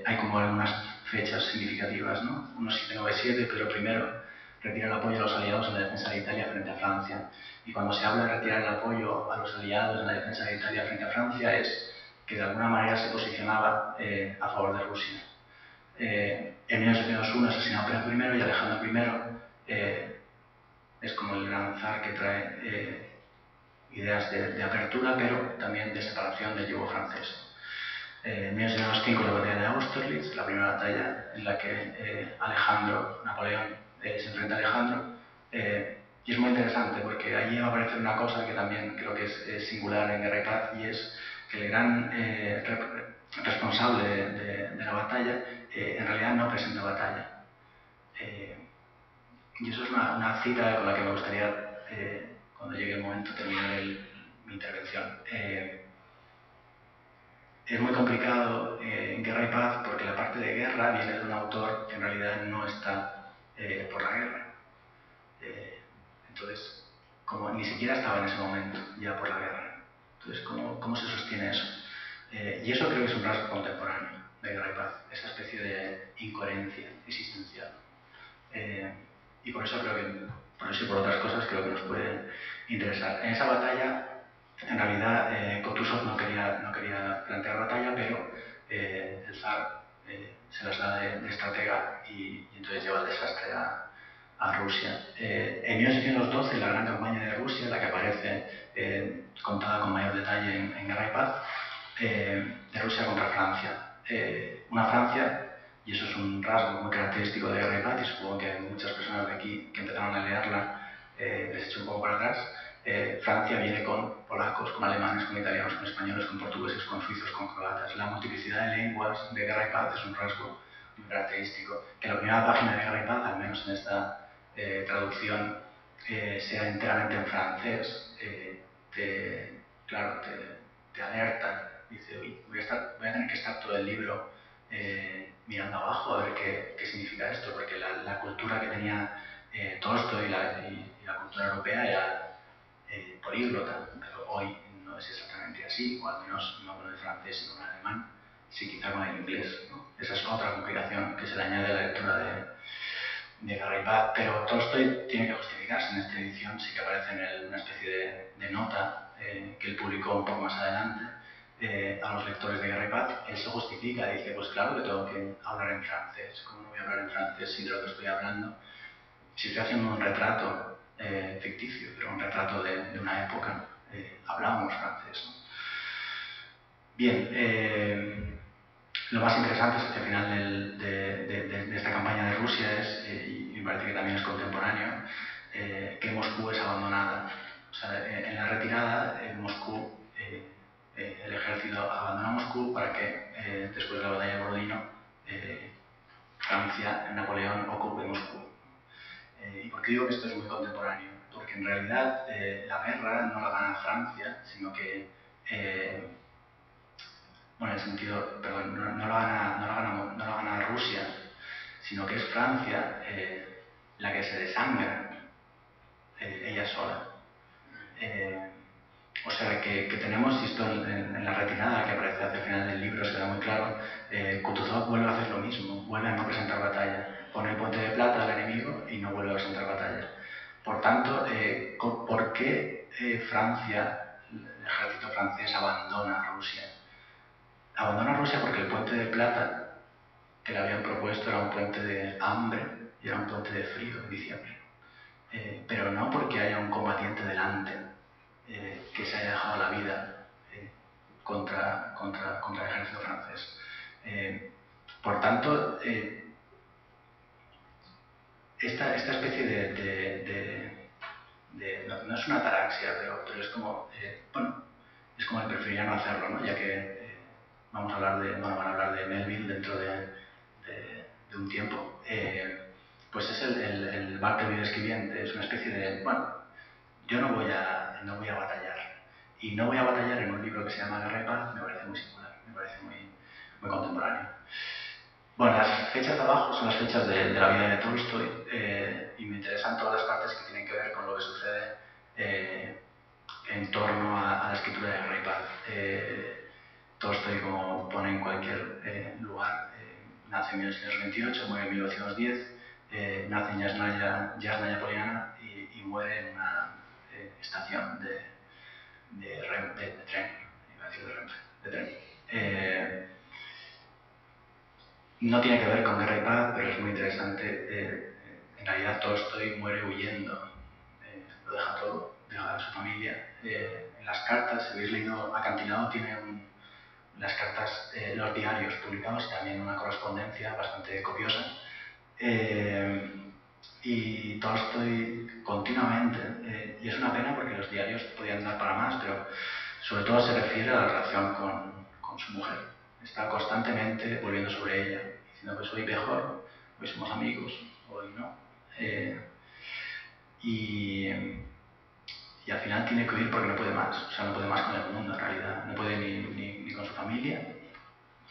hay como algunas fechas significativas, ¿no? 1797, Pedro I retira el apoyo a los aliados en la defensa de Italia frente a Francia. Y cuando se habla de retirar el apoyo a los aliados en la defensa de Italia frente a Francia es que de alguna manera se posicionaba a favor de Rusia. En 1801 asesinado Pedro I y Alejandro I es como el gran zar que trae ideas de apertura, pero también de separación del yugo francés. En 1805 la batalla de Austerlitz, la primera batalla en la que Napoleón se enfrenta a Alejandro, y es muy interesante porque allí va a aparecer una cosa que también creo que es singular en Guerra y Paz, y es que el gran responsable de la batalla en realidad no presenta batalla. Y eso es una cita con la que me gustaría, cuando llegue el momento, terminar mi intervención. Es muy complicado en Guerra y Paz porque la parte de guerra viene de un autor que en realidad no está por la guerra. Entonces, como ni siquiera estaba en ese momento ya por la guerra. Entonces, ¿cómo se sostiene eso? Y eso creo que es un rasgo contemporáneo de Guerra y Paz, esa especie de incoherencia existencial. Y por eso creo que, por eso y por otras cosas, creo que nos puede interesar. En esa batalla, en realidad, Kutuzov no quería plantear batalla, pero el zar se las da de estratega y entonces lleva el desastre a Rusia. En 1812, la gran campaña de Rusia, la que aparece contada con mayor detalle en Guerra y Paz, de Rusia contra Francia. Una Francia, y eso es un rasgo muy característico de Guerra y Paz, y supongo que muchas personas de aquí que empezaron a leerla les echo un poco para atrás. Francia viene con polacos, con alemanes, con italianos, con españoles, con portugueses, con suizos, con croatas. La multiplicidad de lenguas de Guerra y Paz es un rasgo muy característico. Que la primera página de Guerra y Paz, al menos en esta traducción, sea enteramente en francés, te alerta. Dice, uy, voy a tener que estar todo el libro mirando abajo a ver qué significa esto, porque la cultura que tenía Tolstoy y la cultura europea era políglota, pero hoy no es exactamente así, o al menos no con el francés y con el alemán, sí quizá con el inglés, ¿no? Esa es otra complicación que se le añade a la lectura de Guerra y Paz, pero Tolstoy tiene que justificarse. En esta edición sí que aparece en una especie de nota que él publicó un poco más adelante a los lectores de Guerra y Paz. Él se justifica, dice, pues claro que tengo que hablar en francés. ¿Cómo no voy a hablar en francés si de lo que estoy hablando? Si estoy haciendo un retrato ficticio, pero un retrato de una época, hablábamos francés, ¿no? Bien, lo más interesante es que al final de esta campaña de Rusia es, y me parece que también es contemporáneo, que Moscú es abandonada. O sea, en la retirada, Moscú, el ejército abandona Moscú para que después de la batalla de Borodino, Francia, Napoleón, ocupe Moscú. ¿Y por qué digo que esto es muy contemporáneo? Porque en realidad la guerra no la gana Francia, sino que bueno, en el sentido, perdón, no la gana Rusia, sino que es Francia la que se desangra ella sola. O sea que tenemos, y esto en la retirada que aparece hacia el final del libro se da muy claro, Kutuzov vuelve a hacer lo mismo, vuelve a no presentar batalla, pone el puente de plata al enemigo y no vuelve a presentar batalla. Por tanto, ¿por qué Francia, el ejército francés abandona Rusia? Abandona Rusia porque el puente de plata que le habían propuesto era un puente de hambre y era un puente de frío en diciembre. Pero no porque haya un combatiente delante que se haya dejado la vida contra el ejército francés. Por tanto, esta especie no es una ataraxia, pero es como, es como el preferiría no hacerlo, ¿no? Ya que van a hablar de Melville dentro de un tiempo. Pues es el Bartleby escribiente, es una especie yo no voy a batallar. Y no voy a batallar en un libro que se llama Guerra y Paz, me parece muy singular, me parece muy contemporáneo. Bueno, las fechas de abajo son las fechas de la vida de Tolstoy y me interesan todas las partes que tienen que ver con lo que sucede en torno a la escritura de Guerra y Paz. Tolstoy, como pone en cualquier lugar, nace en 1828, muere en 1910, nace en Yasnaya Poliana y muere en una estación de tren, iba a decir de Renfe, de tren. No tiene que ver con Guerra y Paz, pero es muy interesante. En realidad Tolstoy muere huyendo, lo deja todo, deja a su familia. En las cartas, si habéis leído Acantilado, tiene las cartas, los diarios publicados y también una correspondencia bastante copiosa. Y Tolstoy continuamente, y es una pena porque los diarios podían dar para más, pero sobre todo se refiere a la relación con su mujer. Está constantemente volviendo sobre ella, diciendo pues hoy mejor, hoy somos amigos, hoy no. Y al final tiene que huir porque no puede más, o sea, no puede más con el mundo en realidad, no puede ni con su familia,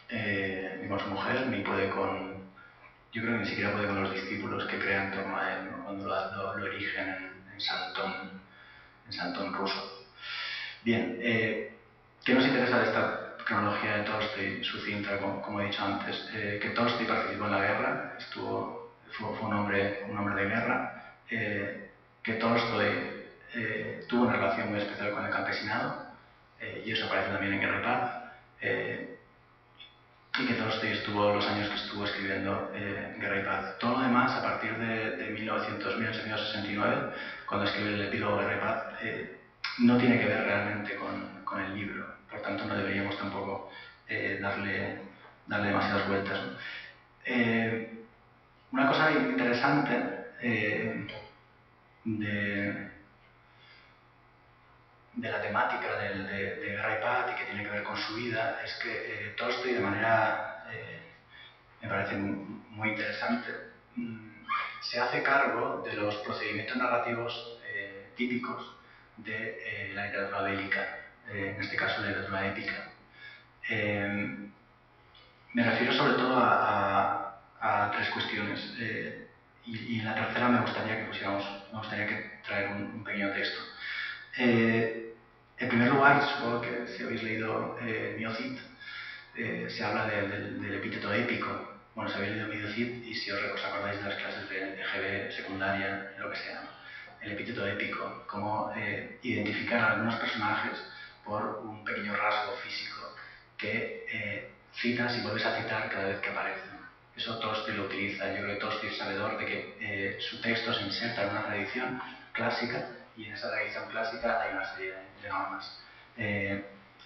ni con su mujer, ni puede con... Yo creo que ni siquiera puede con los discípulos que crean en torno a él, ¿no? Cuando lo erigen en Santón ruso. Bien, ¿qué nos interesa de esta cronología de Tolstoy sucinta, como he dicho antes? Que Tolstoy participó en la guerra, fue un hombre de guerra, que Tolstoy tuvo una relación muy especial con el campesinado, y eso aparece también en Guerra y Paz, y que Tolstoy estuvo los años que estuvo escribiendo Guerra y Paz. Todo lo demás, a partir de 1869, cuando escribe el epílogo Guerra y Paz, no tiene que ver realmente con el libro. Por tanto, no deberíamos tampoco darle demasiadas vueltas, ¿no? Una cosa interesante de la temática de Guerra y Paz y que tiene que ver con su vida es que Tolstoy, de manera me parece muy interesante, se hace cargo de los procedimientos narrativos típicos de la literatura bélica, en este caso la literatura épica. Me refiero sobre todo a tres cuestiones, y en la tercera me gustaría que traer un pequeño texto. En primer lugar, supongo que si habéis leído Miocid, se habla del epíteto épico. Bueno, si habéis leído Miocid y si os acordáis de las clases de GB secundaria, lo que sea, el epíteto épico, cómo identificar a algunos personajes por un pequeño rasgo físico que citas y vuelves a citar cada vez que aparecen. Eso Tolstoy lo utiliza. Yo creo que Tolstoy es sabedor de que su texto se inserta en una tradición clásica y en esa tradición clásica hay una serie de normas.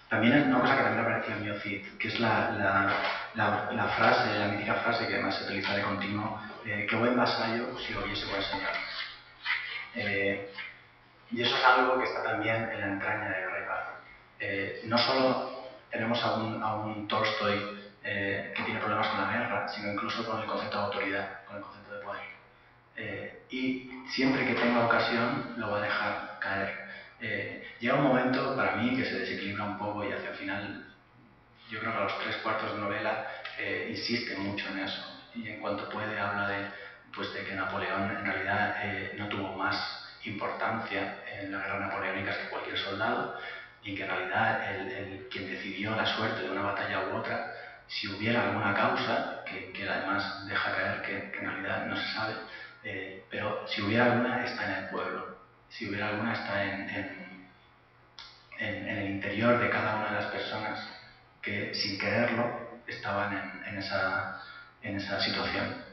También es una cosa que también aparecía en Miocid, que es la frase, la mítica frase que además se utiliza de continuo, qué buen vasallo si lo viese buen señor. Y eso es algo que está también en la entraña de Guerra y Paz. No solo tenemos a un Tolstoy que tiene problemas con la guerra, sino incluso con el concepto de autoridad, con el concepto de poder. Y siempre que tenga ocasión lo va a dejar caer. Llega un momento para mí que se desequilibra un poco y hacia el final, yo creo que a los 3/4 de novela insiste mucho en eso, y en cuanto puede habla de que Napoleón en realidad no tuvo más importancia en la guerra napoleónica que cualquier soldado, y que en realidad quien decidió la suerte de una batalla u otra, si hubiera alguna causa, que él además deja caer que en realidad no se sabe, pero si hubiera alguna está en el pueblo, si hubiera alguna está en el interior de cada una de las personas que sin quererlo estaban en esa situación.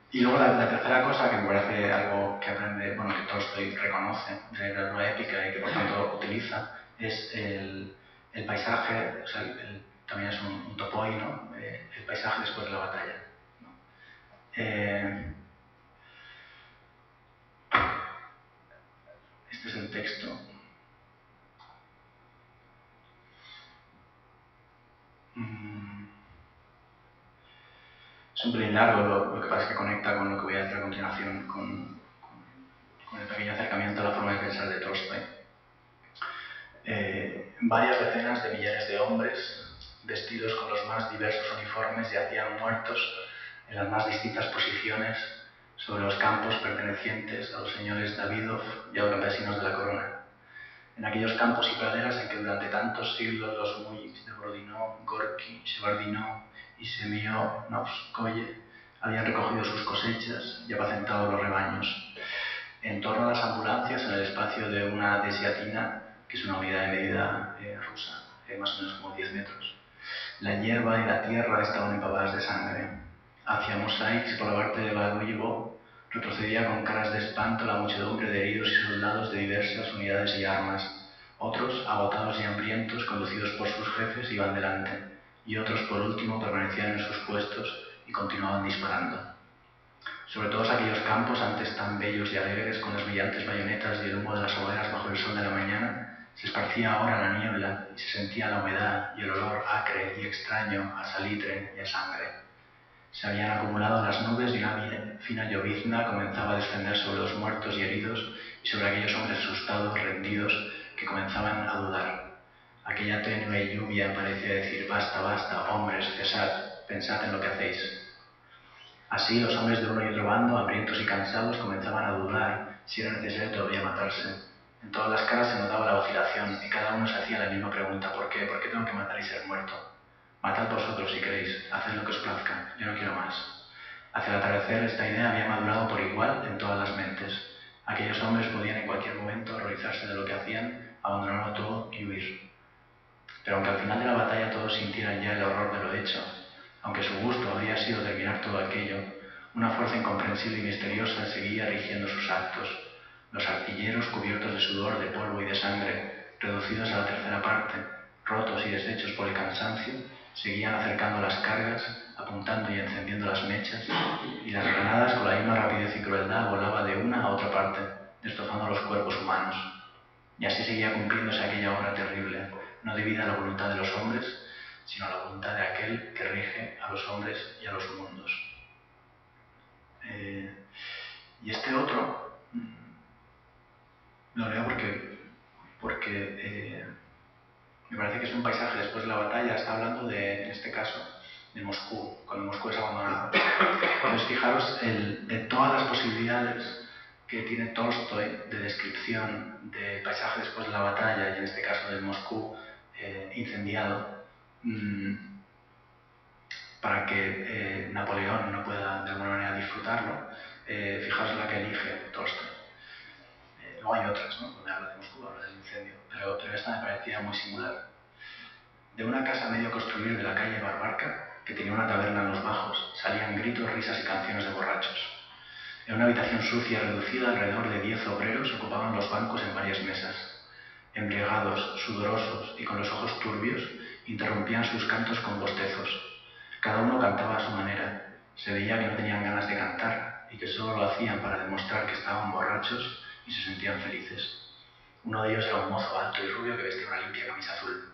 Y luego la tercera cosa que me parece algo que aprende, bueno, que Tolstoy reconoce de la literatura épica y que por tanto utiliza, es el paisaje, o sea, también es un topoi, ¿no? El paisaje después de la batalla, ¿no? Este es el texto. Es un pelín largo, lo que pasa es que conecta con lo que voy a decir a continuación, con el pequeño acercamiento pensar de Tolstói. Varias decenas de millares de hombres, vestidos con los más diversos uniformes, yacían muertos en las más distintas posiciones sobre los campos pertenecientes a los señores Davidov y a los campesinos de la corona. En aquellos campos y praderas en que durante tantos siglos los mujiks de Borodino, Gorky, Shevardino y Semyonovskoye habían recogido sus cosechas y apacentado los rebaños. En torno a las ambulancias, en el espacio de una desiatina, que es una unidad de medida rusa, más o menos como 10 metros, la hierba y la tierra estaban empapadas de sangre. Hacia Mosaics, por la parte de Baluivo, retrocedía con caras de espanto la muchedumbre de heridos y soldados de diversas unidades y armas. Otros, agotados y hambrientos, conducidos por sus jefes, iban delante, y otros, por último, permanecían en sus puestos y continuaban disparando. Sobre todos aquellos campos, antes tan bellos y alegres, con las brillantes bayonetas y el humo de las hogueras bajo el sol de la mañana, se esparcía ahora la niebla y se sentía la humedad y el olor acre y extraño a salitre y a sangre. Se habían acumulado las nubes y una fina llovizna comenzaba a descender sobre los muertos y heridos y sobre aquellos hombres asustados, rendidos, que comenzaban a dudar. Aquella tenue lluvia parecía decir: basta, basta, hombres, cesad, pensad en lo que hacéis. Así, los hombres de uno y otro bando, hambrientos y cansados, comenzaban a dudar si era necesario todavía matarse. En todas las caras se notaba la vacilación y cada uno se hacía la misma pregunta: ¿por qué? ¿Por qué tengo que matar y ser muerto? Matad vosotros si queréis, haced lo que os plazca, yo no quiero más. Hacia el atardecer esta idea había madurado por igual en todas las mentes. Aquellos hombres podían en cualquier momento horrorizarse de lo que hacían, abandonarlo todo y huir. Pero aunque al final de la batalla todos sintieran ya el horror de lo hecho, aunque su gusto habría sido terminar todo aquello, una fuerza incomprensible y misteriosa seguía rigiendo sus actos. Los artilleros, cubiertos de sudor, de polvo y de sangre, reducidos a la tercera parte, rotos y deshechos por el cansancio, seguían acercando las cargas, apuntando y encendiendo las mechas, y las granadas, con la misma rapidez y crueldad, volaban de una a otra parte, destrozando los cuerpos humanos. Y así seguía cumpliéndose aquella obra terrible, no debida a la voluntad de los hombres, sino a la voluntad de aquel que rige a los hombres y a los mundos. Y este otro lo leo porque me parece que es un paisaje después de la batalla. Está hablando de, en este caso, de Moscú, cuando Moscú es abandonada. Entonces, fijaros, de todas las posibilidades que tiene Tolstói de descripción del paisaje después de la batalla, y en este caso del Moscú incendiado, para que Napoleón no pueda de alguna manera disfrutarlo, fijaos la que elige Tolstói. Luego hay otras, ¿no?, donde habla de Moscú, habla del incendio, pero esta me parecía muy singular. De una casa a medio construir de la calle Barbarca, que tenía una taberna en los bajos, salían gritos, risas y canciones de borrachos. En una habitación sucia y reducida, alrededor de 10 obreros ocupaban los bancos en varias mesas. Embriagados, sudorosos y con los ojos turbios, interrumpían sus cantos con bostezos. Cada uno cantaba a su manera. Se veía que no tenían ganas de cantar y que solo lo hacían para demostrar que estaban borrachos y se sentían felices. Uno de ellos era un mozo alto y rubio que vestía una limpia camisa azul.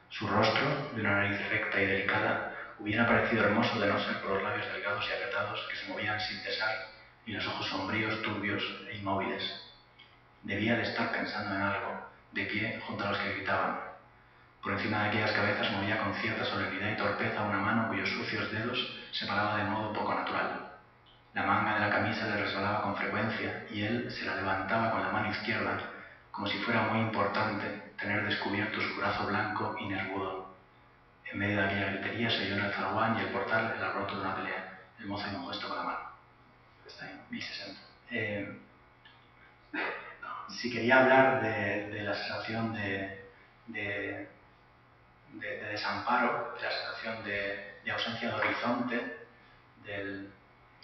Su rostro, de una nariz recta y delicada, hubiera parecido hermoso de no ser por los labios delgados y apretados que se movían sin cesar y los ojos sombríos, turbios e inmóviles. Debía de estar pensando en algo, de pie junto a los que gritaban. Por encima de aquellas cabezas movía con cierta solemnidad y torpeza una mano cuyos sucios dedos separaba de modo poco natural. La manga de la camisa le resbalaba con frecuencia y él se la levantaba con la mano izquierda, como si fuera muy importante tener descubierto su brazo blanco y nervudo. En medio de aquella gritería se oyó en el zaguán y el portal el alboroto de una pelea. El mozo hizo un gesto con la mano. Está ahí, 1060. Si quería hablar de la sensación de desamparo, de la sensación de ausencia de horizonte,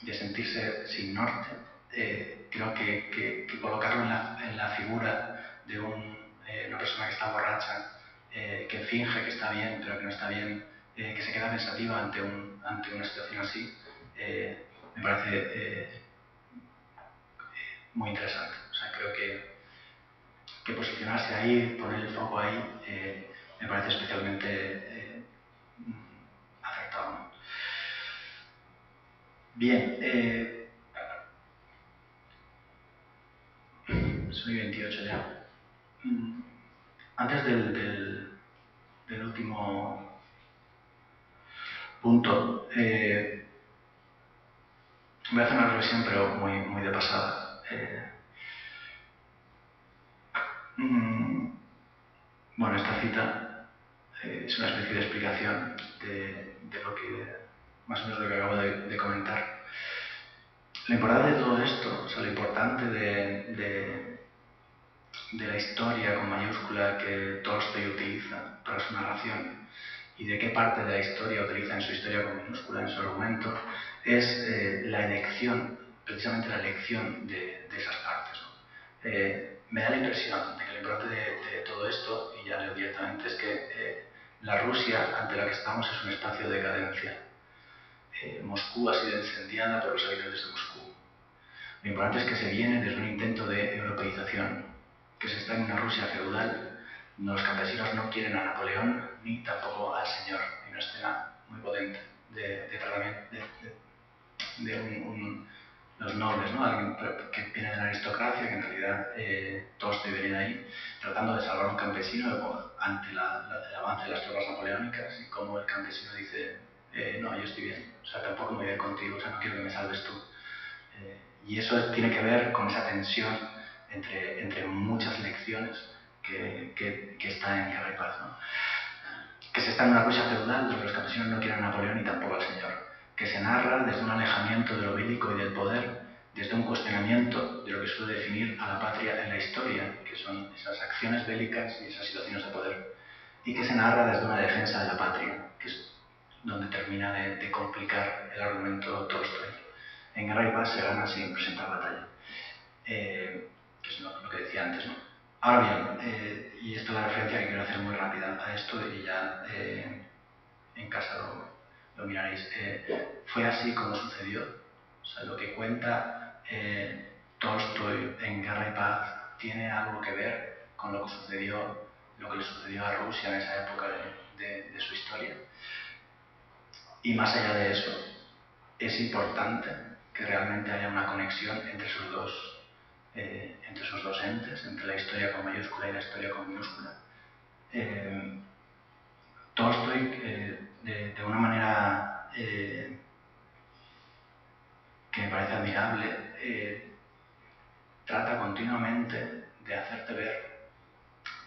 de sentirse sin norte, creo que colocarlo en la figura de una persona que está borracha, que finge que está bien, pero que no está bien, que se queda pensativa ante una situación así, me parece muy interesante. O sea, creo que posicionarse ahí, poner el foco ahí, me parece especialmente acertado, ¿no? Bien, soy 28 ya. Antes del último punto, voy a hacer una reflexión, pero muy de pasada. Bueno, esta cita es una especie de explicación de lo que, más o menos lo que acabo de comentar. Lo importante de todo esto, o sea, lo importante de la historia con mayúscula que Tolstoy utiliza para su narración y de qué parte de la historia utiliza en su historia con minúscula, en su argumento, es la elección, precisamente la elección de esas partes, ¿no? Me da la impresión de que lo importante de todo esto, y ya leo directamente, es que la Rusia ante la que estamos es un espacio de decadencia. Moscú ha sido incendiada por los habitantes de Moscú. Lo importante es que se viene desde un intento de europeización, que se está en una Rusia feudal. Los campesinos no quieren a Napoleón ni tampoco al señor. Hay una escena muy potente de tratamiento de los nobles, ¿no? Alguien que viene de la aristocracia, que en realidad Tolstoy viene de ahí, tratando de salvar a un campesino ante el avance de las tropas napoleónicas, y como el campesino dice, no, yo estoy bien, o sea, tampoco me voy a ir contigo, o sea, no quiero que me salves tú. Y eso tiene que ver con esa tensión entre muchas lecciones que está en Guerra y Paz, ¿no? Que se está en una Rusia feudal donde los campesinos no quieren a Napoleón y tampoco al señor, que se narra desde un alejamiento de lo bélico y del poder, desde un cuestionamiento de lo que suele definir a la patria en la historia, que son esas acciones bélicas y esas situaciones de poder, y que se narra desde una defensa de la patria, que es donde termina de complicar el argumento Tolstoy. En Guerra y Paz se gana sin presentar batalla, que es lo que decía antes, ¿no? Ahora bien, y esta es la referencia que quiero hacer muy rápida a esto, y ya en casa lo miraréis. Fue así como sucedió. O sea, lo que cuenta Tolstoy en Guerra y Paz tiene algo que ver con lo que sucedió, lo que le sucedió a Rusia en esa época de su historia. Y más allá de eso, es importante que realmente haya una conexión entre esos dos entes, entre la historia con mayúscula y la historia con minúscula. Tolstoy, de una manera que me parece admirable, trata continuamente de hacerte ver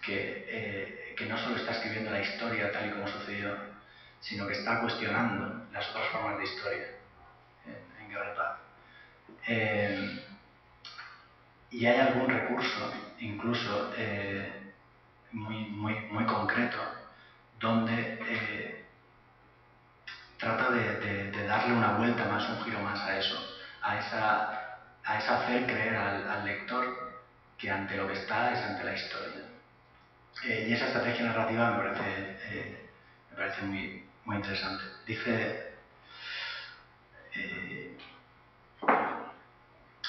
que no solo está escribiendo la historia tal y como sucedió, sino que está cuestionando las otras formas de historia en Guerra y Paz. Y hay algún recurso, incluso muy concreto, donde trata de darle una vuelta más, un giro más a eso, a esa hacer creer al lector que ante lo que está es ante la historia. Y esa estrategia narrativa me parece muy interesante. Dice,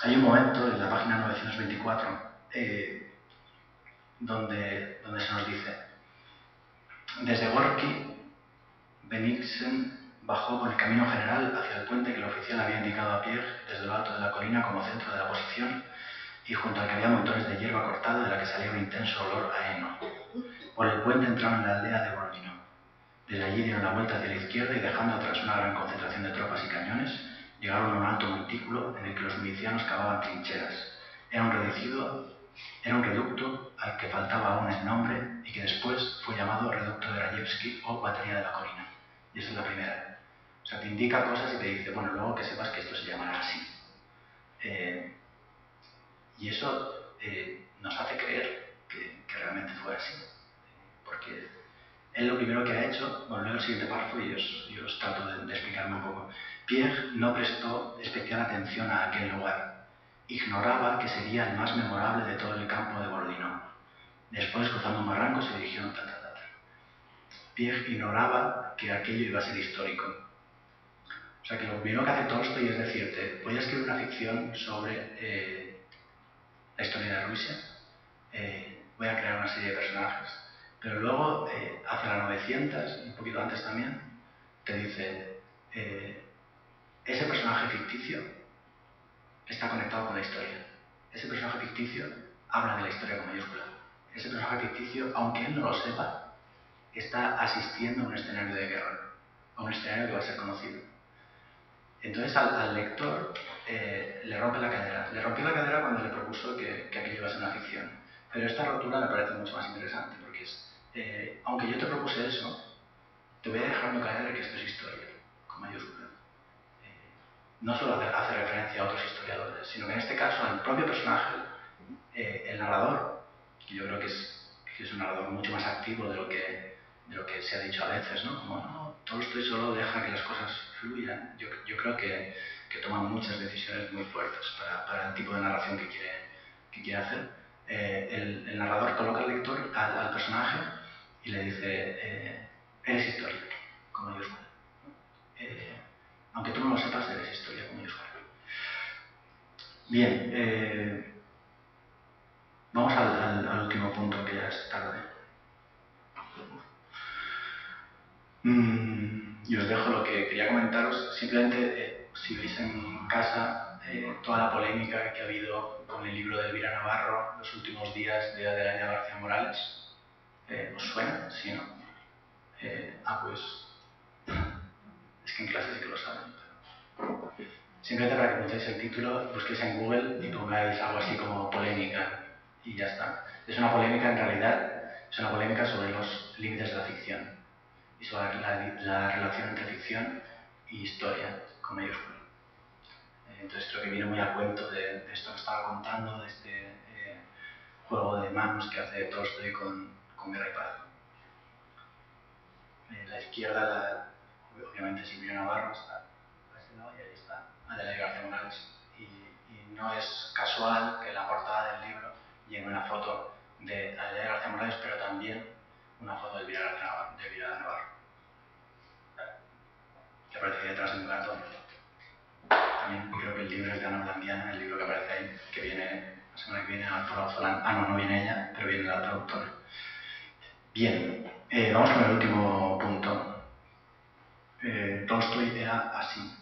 hay un momento en la página 924 donde se nos dice: desde Gorki, Bennigsen bajó por el camino general hacia el puente que el oficial había indicado a Pierre desde lo alto de la colina como centro de la posición, y junto al que había montones de hierba cortada de la que salía un intenso olor a heno. Por el puente entraron en la aldea de Borodino. Desde allí dieron la vuelta hacia la izquierda y, dejando atrás una gran concentración de tropas y cañones, llegaron a un alto montículo en el que los milicianos cavaban trincheras. Era un reducto al que faltaba aún el nombre y que después fue llamado Reducto de Rayevsky o Batería de la Colina. Y esa es la primera. O sea, te indica cosas y te dice, bueno, luego que sepas que esto se llamará así. Y eso nos hace creer que realmente fue así. Porque él lo primero que ha hecho, bueno, leo el siguiente párrafo y os trato de explicarme un poco. Pierre no prestó especial atención a aquel lugar. Ignoraba que sería el más memorable de todo el campo de Borodino. Después, cruzando un barranco, se dirigió tal. Pierre ignoraba que aquello iba a ser histórico. O sea, que lo primero que hace Tolstoy es decirte, voy a escribir una ficción sobre la historia de Rusia, voy a crear una serie de personajes, pero luego, hacia la 900, y un poquito antes también, te dice, ese personaje ficticio está conectado con la historia. Ese personaje ficticio habla de la historia con mayúscula. Ese personaje ficticio, aunque él no lo sepa, está asistiendo a un escenario de guerra, a un escenario que va a ser conocido. Entonces al lector le rompe la cadera. Le rompió la cadera cuando le propuso que aquello iba a ser una ficción. Pero esta rotura me parece mucho más interesante, porque es, aunque yo te propuse eso, te voy a dejando caer que esto es historia, con mayúscula. No solo hace referencia a otros historiadores, sino que en este caso al propio personaje, el narrador, que yo creo que es un narrador mucho más activo de lo que se ha dicho a veces, ¿no? Como, no, Tolstoy solo deja que las cosas fluyan. Yo creo que toma muchas decisiones muy fuertes para el tipo de narración que quiere hacer. El narrador coloca al lector, al personaje, y le dice, eres historia, con mayúscula. Aunque tú no lo sepas, eres historia, con mayúscula. Bien, vamos al último punto, que ya es tarde. Y os dejo lo que quería comentaros. Simplemente, si veis en casa toda la polémica que ha habido con el libro de Elvira Navarro los últimos días de Adelaida García Morales, ¿os suena? ¿Sí, no? Pues es que en clase sí que lo saben. Simplemente para que apuntéis el título, busquéis en Google y pongáis algo así como polémica y ya está. Es una polémica, en realidad, es una polémica sobre los límites de la ficción y sobre la relación entre ficción y historia, con mayúscula. Entonces creo que viene muy a cuento de esto que estaba contando, de este juego de manos que hace Tolstoy con Guerra y Paz. La izquierda, obviamente, es Silvia Navarro, está a este lado, y ahí está Adelaida García Morales. Y no es casual que en la portada del libro lleve una foto de Adelaida García Morales, pero también una foto de Elvira Navarro, que aparece ahí detrás de un cartón. También creo que el libro es de Ana Blandiana, el libro que aparece ahí, que viene la semana que viene al Foro Auzolana. No viene ella, pero viene la traductora. Bien, vamos con el último punto. Tolstoy era así.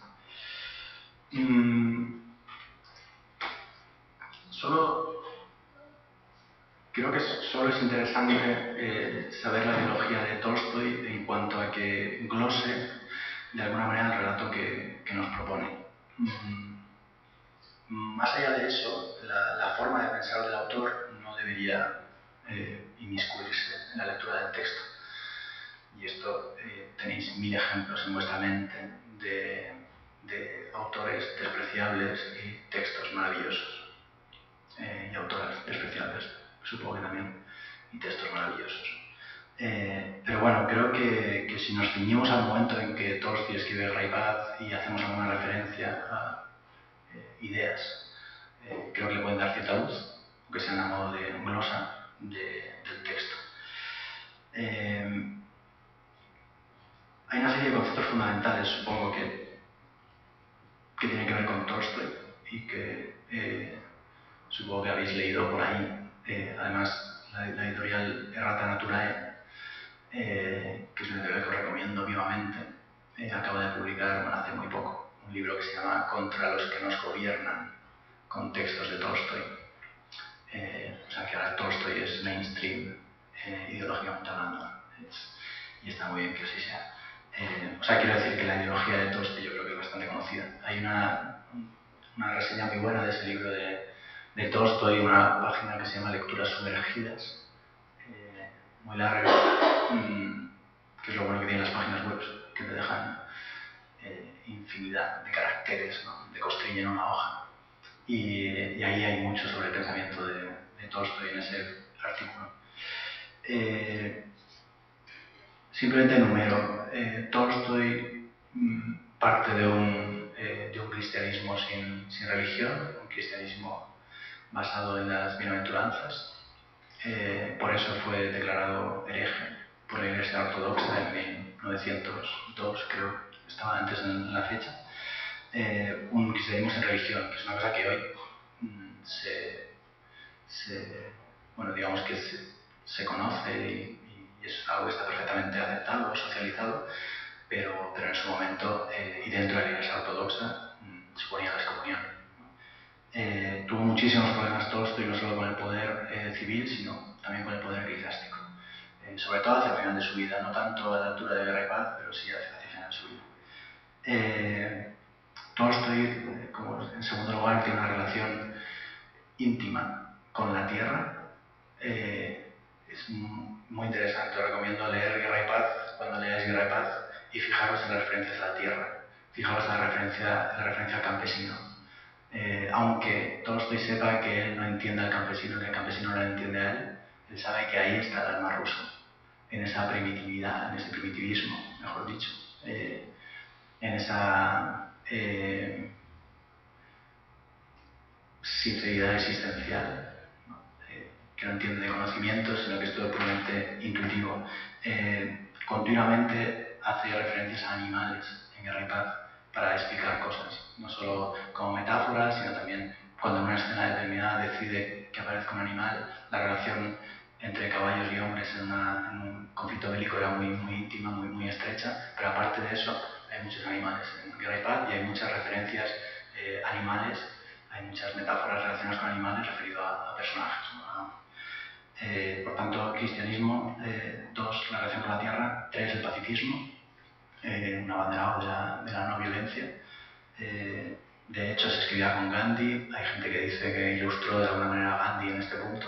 Creo que solo es interesante saber la ideología de Tolstoy en cuanto a que glose de alguna manera el relato que nos propone. Más allá de eso, la forma de pensar del autor no debería inmiscuirse en la lectura del texto. Y esto tenéis 1000 ejemplos en vuestra mente de autores despreciables y textos maravillosos. Y autoras despreciables, supongo que también, y textos maravillosos. Pero bueno, creo que si nos ceñimos al momento en que Tolstoy escribe Guerra y Paz y hacemos alguna referencia a ideas, creo que le pueden dar cierta luz, aunque sean a modo de glosa del texto. Hay una serie de conceptos fundamentales, supongo, que tienen que ver con Tolstoy y que supongo que habéis leído por ahí. Además, la editorial Errata Naturae, que es una editorial que os recomiendo vivamente, acaba de publicar, bueno, hace muy poco, un libro que se llama Contra los que nos gobiernan, con textos de Tolstoy. O sea que ahora Tolstoy es mainstream, ideológicamente hablando, y está muy bien que así sea. O sea, quiero decir que la ideología de Tolstoy yo creo que es bastante conocida. Hay una reseña muy buena de ese libro de Tolstoy, una página que se llama Lecturas Sumergidas, muy larga, que es lo bueno que tienen las páginas web, que te dejan infinidad de caracteres, ¿no? De constriñen una hoja. Y ahí hay mucho sobre el pensamiento de Tolstoy en ese artículo. Simplemente enumero. Tolstoy parte de un cristianismo sin religión, un cristianismo basado en las bienaventuranzas. Por eso fue declarado hereje por la Iglesia Ortodoxa en 1902, creo, estaba antes en la fecha. Un cristianismo sin religión, que es una cosa que hoy digamos que se conoce y es algo que está perfectamente aceptado, socializado, pero en su momento, y dentro de la Iglesia Ortodoxa, suponía la excomunión. Tuvo muchísimos problemas Tolstoy, no solo con el poder civil, sino también con el poder eclesiástico. Sobre todo hacia el final de su vida, no tanto a la altura de Guerra y Paz, pero sí hacia el final de su vida. Tolstoy, como en segundo lugar, tiene una relación íntima con la tierra. Es muy interesante, os recomiendo leer Guerra y Paz cuando leáis Guerra y Paz y fijaros en las referencias a la tierra, fijaros en la referencia al campesino. Aunque Tolstoy sepa que él no entiende al campesino, que el campesino no lo entiende a él, él sabe que ahí está el alma rusa, en esa primitividad, en ese primitivismo, mejor dicho, en esa sinceridad existencial, ¿no? Que no entiende de conocimiento, sino que es todo puramente intuitivo. Continuamente hace referencias a animales en Guerra y Paz para explicar cosas, no solo como metáforas, sino también cuando en una escena determinada decide que aparezca un animal, la relación entre caballos y hombres en un conflicto bélico era muy íntima, muy estrecha, pero aparte de eso hay muchos animales en Guerra y Paz y hay muchas referencias animales, hay muchas metáforas relacionadas con animales referido a personajes, ¿no? Por tanto, cristianismo, 2, la relación con la tierra, 3, el pacifismo, un abanderado de la no violencia. De hecho, se escribía con Gandhi, hay gente que dice que ilustró de alguna manera a Gandhi en este punto,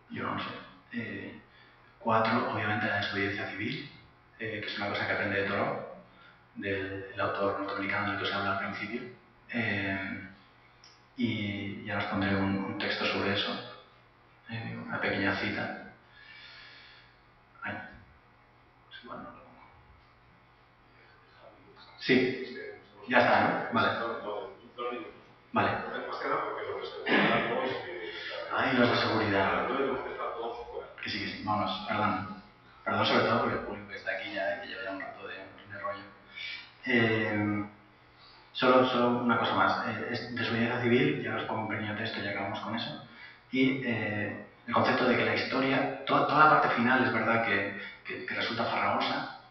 yo no lo sé. 4, obviamente la desobediencia civil, que es una cosa que aprende de Thoreau, del autor norteamericano del que os habla al principio. Y ya os pondré un texto sobre eso, una pequeña cita. Ay, bueno, no lo pongo. Sí, ya está, ¿no? Vale. Vale. Ay, los de seguridad. Que sí, vamos, perdón. Perdón sobre todo por el público que está aquí ya, que lleva ya un rato de rollo. Solo una cosa más. Desobediencia civil, ya os pongo un pequeño texto y acabamos con eso. Y el concepto de que la historia, toda la parte final es verdad que resulta farragosa,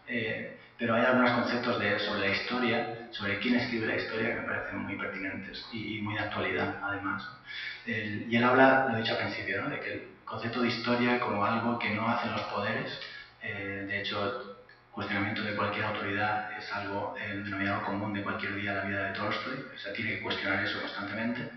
pero hay algunos conceptos sobre la historia, sobre quién escribe la historia, que me parecen muy pertinentes y muy de actualidad, además. Y él habla, lo he dicho al principio, ¿no?, de que el concepto de historia como algo que no hacen los poderes, de hecho, cuestionamiento de cualquier autoridad es algo denominador común de cualquier día de la vida de Tolstoy, o sea, tiene que cuestionar eso constantemente,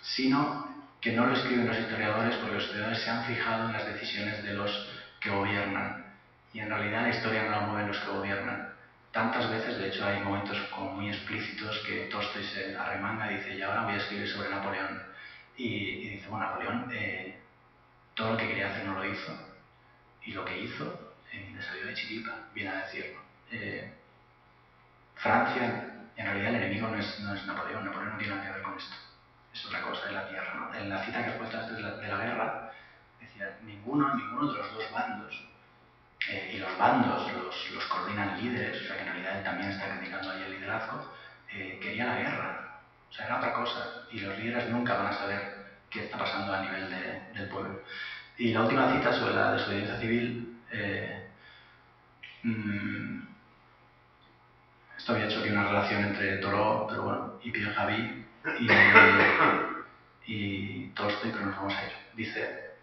sino que no lo escriben los historiadores porque los historiadores se han fijado en las decisiones de los que gobiernan y en realidad la historia no la mueven los que gobiernan. Tantas veces, de hecho, hay momentos como muy explícitos que Tolstoy se arremanga y dice, y ahora voy a escribir sobre Napoleón. Y dice, bueno, Napoleón todo lo que quería hacer no lo hizo, y lo que hizo le salió de chiripa, viene a decirlo. Francia, en realidad el enemigo no es Napoleón, Napoleón no tiene nada que ver con esto, es otra cosa, es la tierra, ¿no? En la cita que has puesto antes de la guerra, decía, ninguno de los dos bandos, y los bandos los coordinan líderes, o sea que en realidad él también está criticando ahí el liderazgo, quería la guerra, o sea, era otra cosa, y los líderes nunca van a saber qué está pasando a nivel del pueblo. Y la última cita sobre la desobediencia civil, esto había hecho aquí una relación entre Thoreau, pero bueno, y Pierre Javi y Tolstoy, pero nos vamos a ir. Dice,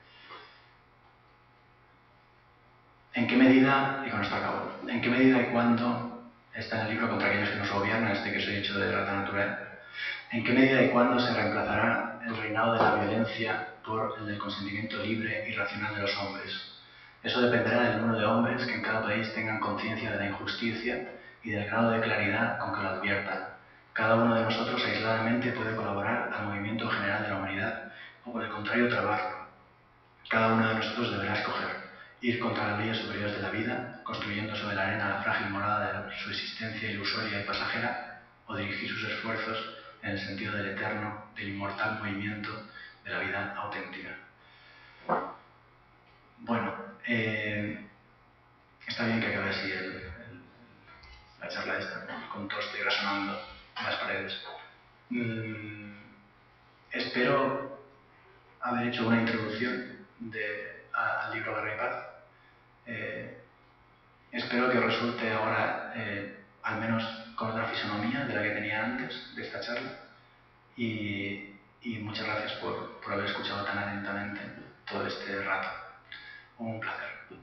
¿en qué medida, y con esto acabo, en qué medida y cuándo, está en el libro Contra aquellos que nos gobiernan, este que os he dicho de Rata Natural, en qué medida y cuándo se reemplazará el reinado de la violencia por el del consentimiento libre y racional de los hombres? Eso dependerá del número de hombres que en cada país tengan conciencia de la injusticia y del grado de claridad con que lo adviertan. Cada uno de nosotros aisladamente puede colaborar al movimiento general de la humanidad o por el contrario trabarlo. Cada uno de nosotros deberá escoger, ir contra las leyes superiores de la vida, construyendo sobre la arena la frágil morada de su existencia ilusoria y pasajera, o dirigir sus esfuerzos en el sentido del eterno, del inmortal movimiento de la vida auténtica. Bueno, está bien que acabe así la charla esta, con Tolstoy resonando en las paredes. Espero haber hecho una introducción al libro Guerra y Paz. Espero que os resulte ahora, al menos con otra fisonomía de la que tenía antes de esta charla. Y muchas gracias por haber escuchado tan atentamente todo este rato. Un placer.